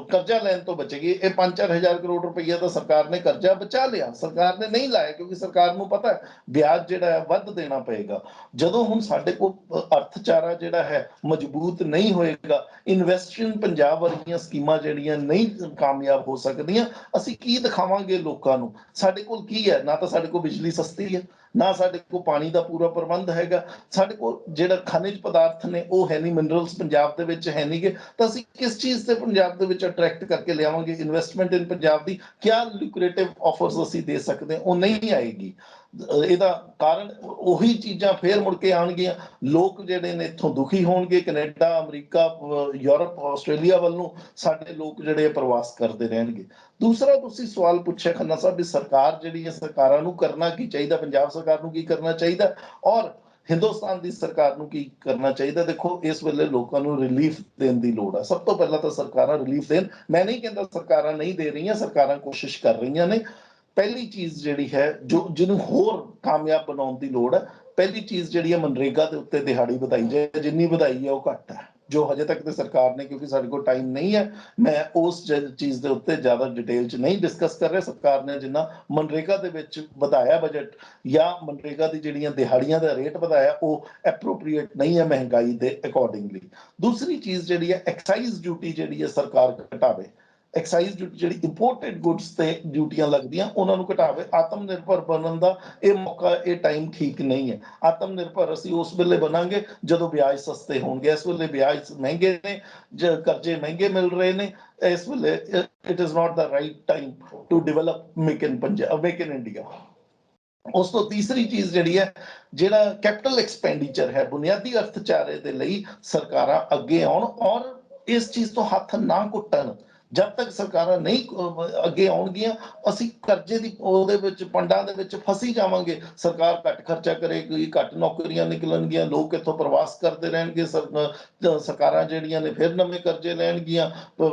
ਕਰਜ਼ਾ ਲੈਣ ਤੋਂ ਬਚੇਗੀ। ਇਹ 5-4 ਹਜ਼ਾਰ ਕਰੋੜ ਰੁਪਈਆ ਤਾਂ ਸਰਕਾਰ ਨੇ ਕਰਜ਼ਾ ਬਚਾ ਲਿਆ, ਸਰਕਾਰ ਨੇ ਨਹੀਂ ਲਾਇਆ, ਕਿਉਂਕਿ ਸਰਕਾਰ ਨੂੰ ਪਤਾ ਹੈ ਵਿਆਜ ਜਿਹੜਾ ਹੈ ਵੱਧ ਦੇਣਾ ਪਏਗਾ। ਜਦੋਂ ਹੁਣ ਸਾਡੇ ਕੋਲ ਅਰਥਚਾਰਾ ਜਿਹੜਾ ਹੈ ਮਜ਼ਬੂਤ ਨਹੀਂ ਹੋਏਗਾ, ਇਨਵੈਸਟ ਇਨ ਪੰਜਾਬ ਵਰਗੀਆਂ ਸਕੀਮਾਂ ਜਿਹੜੀਆਂ ਨਹੀਂ ਕਾਮਯਾਬ ਹੋ ਸਕਦੀਆਂ, ਅਸੀਂ ਕੀ ਦਿਖਾਵਾਂਗੇ ਲੋਕਾਂ ਨੂੰ? ਸਾਡੇ ਕੋਲ ਕੀ ਹੈ? ਨਾ ਤਾਂ ਸਾਡੇ ਕੋਲ ਬਿਜਲੀ ਸਸਤੀ ਹੈ, ਨਾ ਸਾਡੇ ਕੋਲ ਪਾਣੀ ਦਾ ਪੂਰਾ ਪ੍ਰਬੰਧ ਹੈਗਾ, ਸਾਡੇ ਕੋਲ ਜਿਹੜਾ ਖਣਿਜ ਪਦਾਰਥ ਨੇ ਉਹ ਹੈ ਨਹੀਂ, ਮਿਨਰਲਸ ਪੰਜਾਬ ਦੇ ਵਿੱਚ ਹੈ ਨਹੀਂਗੇ। ਤਾਂ ਅਸੀਂ ਕਿਸ ਚੀਜ਼ ਤੇ ਪੰਜਾਬ ਦੇ ਵਿੱਚ ਅਟਰੈਕਟ ਕਰਕੇ ਲਿਆਵਾਂਗੇ ਇਨਵੈਸਟਮੈਂਟ ਇਨ ਪੰਜਾਬ ਦੀ? ਕਿਆ ਲੂਕਰੇਟਿਵ ਆਫਰਸ ਅਸੀਂ ਦੇ ਸਕਦੇ ਹਾਂ? ਉਹ ਨਹੀਂ ਆਏਗੀ। ਇਹਦਾ ਕਾਰਨ ਉਹੀ ਚੀਜ਼ਾਂ ਫੇਰ ਮੁੜ ਕੇ ਆਉਣਗੀਆਂ। ਲੋਕ ਜਿਹੜੇ ਨੇ ਇੱਥੋਂ ਦੁਖੀ ਹੋਣਗੇ, ਕੈਨੇਡਾ, ਅਮਰੀਕਾ, ਯੂਰਪ, ਆਸਟ੍ਰੇਲੀਆ ਵੱਲ ਨੂੰ ਸਾਡੇ ਲੋਕ ਜਿਹੜੇ ਪ੍ਰਵਾਸ ਕਰਦੇ ਰਹਿਣਗੇ। ਦੂਸਰਾ ਤੁਸੀਂ ਸਵਾਲ ਪੁੱਛਿਆ ਖੰਨਾ ਸਾਹਿਬ ਵੀ ਸਰਕਾਰ ਜਿਹੜੀ ਹੈ, ਸਰਕਾਰਾਂ ਨੂੰ ਕਰਨਾ ਕੀ ਚਾਹੀਦਾ, ਪੰਜਾਬ ਸਰਕਾਰ ਨੂੰ ਕੀ ਕਰਨਾ ਚਾਹੀਦਾ ਔਰ ਹਿੰਦੁਸਤਾਨ ਦੀ ਸਰਕਾਰ ਨੂੰ ਕੀ ਕਰਨਾ ਚਾਹੀਦਾ? ਦੇਖੋ, ਇਸ ਵੇਲੇ ਲੋਕਾਂ ਨੂੰ ਰਿਲੀਫ ਦੇਣ ਦੀ ਲੋੜ ਹੈ। ਸਭ ਤੋਂ ਪਹਿਲਾਂ ਤਾਂ ਸਰਕਾਰਾਂ ਰਿਲੀਫ ਦੇਣ। ਮੈਂ ਨਹੀਂ ਕਹਿੰਦਾ ਸਰਕਾਰਾਂ ਨਹੀਂ ਦੇ ਰਹੀਆਂ, ਸਰਕਾਰਾਂ ਕੋਸ਼ਿਸ਼ ਕਰ ਰਹੀਆਂ ਨੇ। ਪਹਿਲੀ ਚੀਜ਼ ਜਿਹੜੀ ਹੈ ਜਿਹਨੂੰ ਹੋਰ ਕਾਮਯਾਬ ਬਣਾਉਣ ਦੀ ਲੋੜ ਹੈ, ਪਹਿਲੀ ਚੀਜ਼ ਜਿਹੜੀ ਹੈ ਮਨਰੇਗਾ ਦੇ ਉੱਤੇ ਦਿਹਾੜੀ ਵਧਾਈ ਜਾਏ। ਜਿੰਨੀ ਵਧਾਈ ਹੈ ਉਹ ਘੱਟ ਹੈ ਜੋ ਹਜੇ ਤੱਕ ਤੇ ਸਰਕਾਰ ਨੇ, ਕਿਉਂਕਿ ਸਾਡੇ ਕੋਲ ਟਾਈਮ ਨਹੀਂ ਹੈ, ਮੈਂ ਉਸ ਚੀਜ਼ ਦੇ ਉੱਤੇ ਜ਼ਿਆਦਾ ਡਿਟੇਲ 'ਚ ਨਹੀਂ ਡਿਸਕਸ ਕਰ ਰਿਹਾ। ਸਰਕਾਰ ਨੇ ਜਿੰਨਾ ਮਨਰੇਗਾ ਦੇ ਵਿੱਚ ਵਧਾਇਆ ਬਜਟ ਜਾਂ ਮਨਰੇਗਾ ਦੀ ਜਿਹੜੀਆਂ ਦਿਹਾੜੀਆਂ ਦਾ ਰੇਟ ਵਧਾਇਆ, ਉਹ ਐਪਰੋਪ੍ਰੀਏਟ ਨਹੀਂ ਹੈ ਮਹਿੰਗਾਈ ਦੇ ਅਕੋਰਡਿੰਗਲੀ। ਦੂਸਰੀ ਚੀਜ਼ ਜਿਹੜੀ ਹੈ ਐਕਸਾਈਜ਼ ਡਿਊਟੀ ਜਿਹੜੀ ਹੈ ਸਰਕਾਰ ਘਟਾਵੇ। ਐਕਸਾਈਜ਼ ਡਿਊਟੀ ਜਿਹੜੀ ਇੰਪੋਰਟਡ ਗੁੱਡਸ ਤੇ ਡਿਊਟੀਆਂ ਲੱਗਦੀਆਂ ਉਹਨਾਂ ਨੂੰ ਘਟਾਵੇ। ਆਤਮ ਨਿਰਭਰ ਬਣਨ ਦਾ ਇਹ ਮੌਕਾ, ਇਹ ਟਾਈਮ ਠੀਕ ਨਹੀਂ ਹੈ। ਆਤਮ ਨਿਰਭਰ ਅਸੀਂ ਉਸ ਵੇਲੇ ਬਣਾਂਗੇ ਜਦੋਂ ਵਿਆਜ ਸਸਤੇ ਹੋਣਗੇ। ਇਸ ਵੇਲੇ ਵਿਆਜ ਮਹਿੰਗੇ ਨੇ, ਕਰਜ਼ੇ ਮਹਿੰਗੇ ਮਿਲ ਰਹੇ ਨੇ। ਇਸ ਵੇਲੇ it is not the right time to develop make in Punjab, make in India. ਉਸ ਤੋਂ ਤੀਸਰੀ ਚੀਜ਼ ਜਿਹੜੀ ਹੈ, ਜਿਹੜਾ ਕੈਪੀਟਲ ਐਕਸਪੈਂਡੀਚਰ ਹੈ, ਬੁਨਿਆਦੀ ਅਰਥਚਾਰੇ ਦੇ ਲਈ ਸਰਕਾਰਾਂ ਅੱਗੇ ਆਉਣ ਔਰ ਇਸ ਚੀਜ਼ ਤੋਂ ਹੱਥ ਨਾ ਘੁੱਟਣ। ਜਦ ਤੱਕ ਸਰਕਾਰਾਂ ਨਹੀਂ ਅੱਗੇ ਆਉਣਗੀਆਂ, ਅਸੀਂ ਕਰਜ਼ੇ ਦੀ ਉਹਦੇ ਵਿੱਚ, ਪੰਡਾਂ ਦੇ ਵਿੱਚ ਫਸੀ ਜਾਵਾਂਗੇ। ਸਰਕਾਰ ਘੱਟ ਖਰਚਾ ਕਰੇਗੀ, ਘੱਟ ਨੌਕਰੀਆਂ ਨਿਕਲਣਗੀਆਂ, ਲੋਕ ਇੱਥੋਂ ਪ੍ਰਵਾਸ ਕਰਦੇ ਰਹਿਣਗੇ, ਸਰਕਾਰਾਂ ਜਿਹੜੀਆਂ ਨੇ ਫਿਰ ਨਵੇਂ ਕਰਜ਼ੇ ਲੈਣਗੀਆਂ,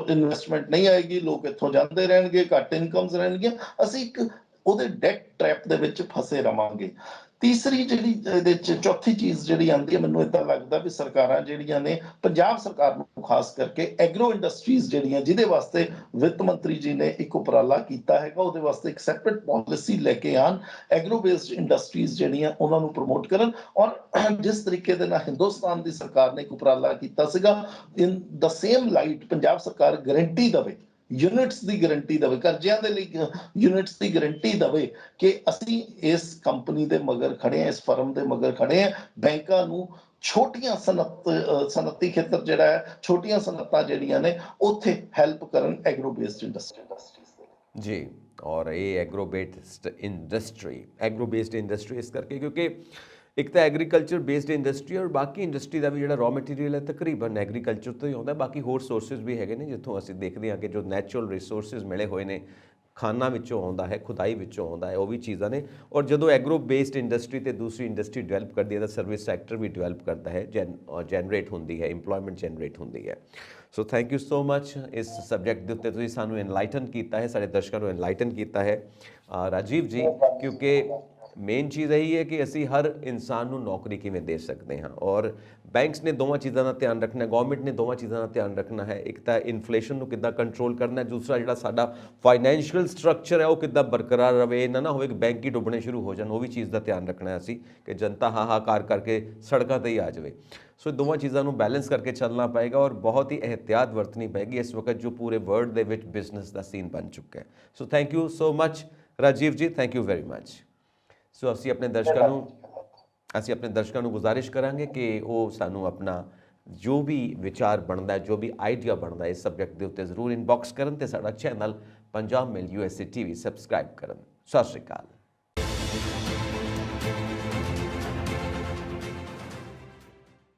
ਇਨਵੈਸਟਮੈਂਟ ਨਹੀਂ ਆਏਗੀ, ਲੋਕ ਇੱਥੋਂ ਜਾਂਦੇ ਰਹਿਣਗੇ, ਘੱਟ ਇਨਕਮਸ ਰਹਿਣਗੀਆਂ। ਅਸੀਂ ਇੱਕ ਉਹਦੇ ਡੈਟ ਟ੍ਰੈਪ ਦੇ ਵਿੱਚ ਫਸੇ ਰਵਾਂਗੇ। ਤੀਸਰੀ ਜਿਹੜੀ ਇਹਦੇ ਚ ਚੌਥੀ ਚੀਜ਼ ਜਿਹੜੀ ਆਉਂਦੀ ਹੈ, ਮੈਨੂੰ ਏਦਾਂ ਲੱਗਦਾ ਵੀ ਸਰਕਾਰਾਂ ਜਿਹੜੀਆਂ ਨੇ, ਪੰਜਾਬ ਸਰਕਾਰ ਨੂੰ ਖਾਸ ਕਰਕੇ ਐਗਰੋ ਇੰਡਸਟਰੀਜ਼ ਜਿਹੜੀਆਂ, ਜਿਹਦੇ ਵਾਸਤੇ ਵਿੱਤ ਮੰਤਰੀ ਜੀ ਨੇ ਇੱਕ ਉਪਰਾਲਾ ਕੀਤਾ ਹੈਗਾ, ਉਹਦੇ ਵਾਸਤੇ ਇੱਕ ਸੈਪਰੇਟ ਪਾਲਿਸੀ ਲੈ ਕੇ ਆਉਣ। ਐਗਰੋ ਬੇਸਡ ਇੰਡਸਟਰੀਜ਼ ਜਿਹੜੀਆਂ ਉਹਨਾਂ ਨੂੰ ਪ੍ਰਮੋਟ ਕਰਨ। ਔਰ ਜਿਸ ਤਰੀਕੇ ਦੇ ਨਾਲ ਹਿੰਦੁਸਤਾਨ ਦੀ ਸਰਕਾਰ ਨੇ ਇੱਕ ਉਪਰਾਲਾ ਕੀਤਾ ਸੀਗਾ, ਇਨ ਦਾ ਸੇਮ ਲਾਈਟ ਪੰਜਾਬ ਸਰਕਾਰ ਗਰੰਟੀ ਦੇਵੇ, ਯੂਨਿਟਸ ਦੀ ਗਰੰਟੀ ਦੇਵੇ, ਕਰਜ਼ਿਆਂ ਦੇ ਲਈ ਯੂਨਿਟਸ ਦੀ ਗਰੰਟੀ ਦੇਵੇ ਕਿ ਅਸੀਂ ਇਸ ਕੰਪਨੀ ਦੇ ਮਗਰ ਖੜੇ ਹਾਂ, ਇਸ ਫਰਮ ਦੇ ਮਗਰ ਖੜੇ ਹਾਂ। ਬੈਂਕਾਂ ਨੂੰ ਛੋਟੀਆਂ ਸਨਅਤੀ ਖੇਤਰ ਜਿਹੜਾ ਹੈ, ਛੋਟੀਆਂ ਸਨਅਤਾਂ ਜਿਹੜੀਆਂ ਨੇ, ਉੱਥੇ ਹੈਲਪ ਕਰਨ ਐਗਰੋ ਬੇਸਡ ਇੰਡਸਟਰੀ ਜੀ। ਔਰ ਇਹ ਐਗਰੋ ਬੇਸਡ ਇੰਡਸਟਰੀ ਇਸ ਕਰਕੇ ਕਿਉਂਕਿ ਇੱਕ ਤਾਂ ਐਗਰੀਕਲਚਰ ਬੇਸਡ ਇੰਡਸਟਰੀ ਔਰ ਬਾਕੀ ਇੰਡਸਟਰੀ ਦਾ ਵੀ ਜਿਹੜਾ ਰॉ ਮਟੀਰੀਅਲ ਹੈ ਤਕਰੀਬਨ ਐਗਰੀਕਲਚਰ ਤੋਂ ਹੀ ਆਉਂਦਾ। ਬਾਕੀ ਹੋਰ ਸੋਰਸਿਸ ਵੀ ਹੈਗੇ ਨੇ ਜਿੱਥੋਂ ਅਸੀਂ ਦੇਖਦੇ ਹਾਂ ਕਿ ਜੋ ਨੈਚੁਰਲ ਰਿਸੋਰਸਿਸ ਮਿਲੇ ਹੋਏ ਨੇ, ਖਾਨਾਂ ਵਿੱਚੋਂ ਆਉਂਦਾ ਹੈ, ਖੁਦਾਈ ਵਿੱਚੋਂ ਆਉਂਦਾ ਹੈ, ਉਹ ਵੀ ਚੀਜ਼ਾਂ ਨੇ। ਔਰ ਜਦੋਂ ਐਗਰੋ ਬੇਸਡ ਇੰਡਸਟਰੀ ਤੇ ਦੂਸਰੀ ਇੰਡਸਟਰੀ ਡਿਵੈਲਪ ਕਰਦੀ ਹੈ ਤਾਂ ਸਰਵਿਸ ਸੈਕਟਰ ਵੀ ਡਿਵੈਲਪ ਕਰਦਾ ਹੈ, ਜਨਰੇਟ ਹੁੰਦੀ ਹੈ, ਇੰਪਲੋਇਮੈਂਟ ਜਨਰੇਟ ਹੁੰਦੀ ਹੈ। So thank you so much ਇਸ ਸਬਜੈਕਟ ਦੇ ਉੱਤੇ ਤੁਸੀਂ ਸਾਨੂੰ ਐਨਲਾਈਟਨ ਕੀਤਾ ਹੈ, ਸਾਡੇ ਦਰਸ਼ਕਾਂ ਨੂੰ ਐਨਲਾਈਟਨ ਕੀਤਾ ਹੈ ਰਾਜੀਵ ਜੀ। ਕਿਉਂਕਿ ਮੇਨ ਚੀਜ਼ ਇਹੀ ਹੈ ਕਿ ਅਸੀਂ ਹਰ ਇਨਸਾਨ ਨੂੰ ਨੌਕਰੀ ਕਿਵੇਂ ਦੇ ਸਕਦੇ ਹਾਂ, ਔਰ ਬੈਂਕਸ ਨੇ ਦੋਵਾਂ ਚੀਜ਼ਾਂ ਦਾ ਧਿਆਨ ਰੱਖਣਾ, ਗਵਰਨਮੈਂਟ ਨੇ ਦੋਵਾਂ ਚੀਜ਼ਾਂ ਦਾ ਧਿਆਨ ਰੱਖਣਾ ਹੈ। ਇੱਕ ਤਾਂ ਇਨਫਲੇਸ਼ਨ ਨੂੰ ਕਿੱਦਾਂ ਕੰਟਰੋਲ ਕਰਨਾ ਹੈ, ਦੂਸਰਾ ਜਿਹੜਾ ਸਾਡਾ ਫਾਈਨੈਂਸ਼ੀਅਲ ਸਟਰਕਚਰ ਹੈ ਉਹ ਕਿੱਦਾਂ ਬਰਕਰਾਰ ਰਵੇ, ਇਹ ਨਾ ਹੋਵੇ ਕਿ ਬੈਂਕ ਹੀ ਡੁੱਬਣੇ ਸ਼ੁਰੂ ਹੋ ਜਾਣ। ਉਹ ਵੀ ਚੀਜ਼ ਦਾ ਧਿਆਨ ਰੱਖਣਾ ਹੈ ਅਸੀਂ ਕਿ ਜਨਤਾ ਹਾਹਾਕਾਰ ਕਰਕੇ ਸੜਕਾਂ ਤੇ ਹੀ ਆ ਜਾਵੇ। ਸੋ ਦੋਵਾਂ ਚੀਜ਼ਾਂ ਨੂੰ ਬੈਲੈਂਸ ਕਰਕੇ ਚੱਲਣਾ ਪਏਗਾ ਔਰ ਬਹੁਤ ਹੀ ਇਹਤਿਆਤ ਵਰਤਣੀ ਪਏਗੀ ਇਸ ਵਕਤ ਜੋ ਪੂਰੇ ਵਰਲਡ ਦੇ ਵਿੱਚ ਬਿਜ਼ਨਸ ਦਾ ਸੀਨ ਬਣ ਚੁੱਕਾ ਹੈ। So thank you so much Rajiv ਜੀ, ਥੈਂਕ ਯੂ ਵੈਰੀ ਮਚ। ਸੋ ਅਸੀਂ ਆਪਣੇ ਦਰਸ਼ਕਾਂ ਨੂੰ ਗੁਜ਼ਾਰਿਸ਼ ਕਰਾਂਗੇ ਕਿ ਉਹ ਸਾਨੂੰ ਆਪਣਾ ਜੋ ਵੀ ਵਿਚਾਰ ਬਣਦਾ, ਜੋ ਵੀ ਆਈਡੀਆ ਬਣਦਾ ਇਸ ਸਬਜੈਕਟ ਦੇ ਉੱਤੇ ਜ਼ਰੂਰ ਇਨਬਾਕਸ ਕਰਨ ਤੇ ਸਾਡਾ ਚੈਨਲ ਪੰਜਾਬ ਮੇਲ USA TV ਸਬਸਕ੍ਰਾਈਬ ਕਰਨ। ਸਤਿ ਸ਼੍ਰੀ ਅਕਾਲ।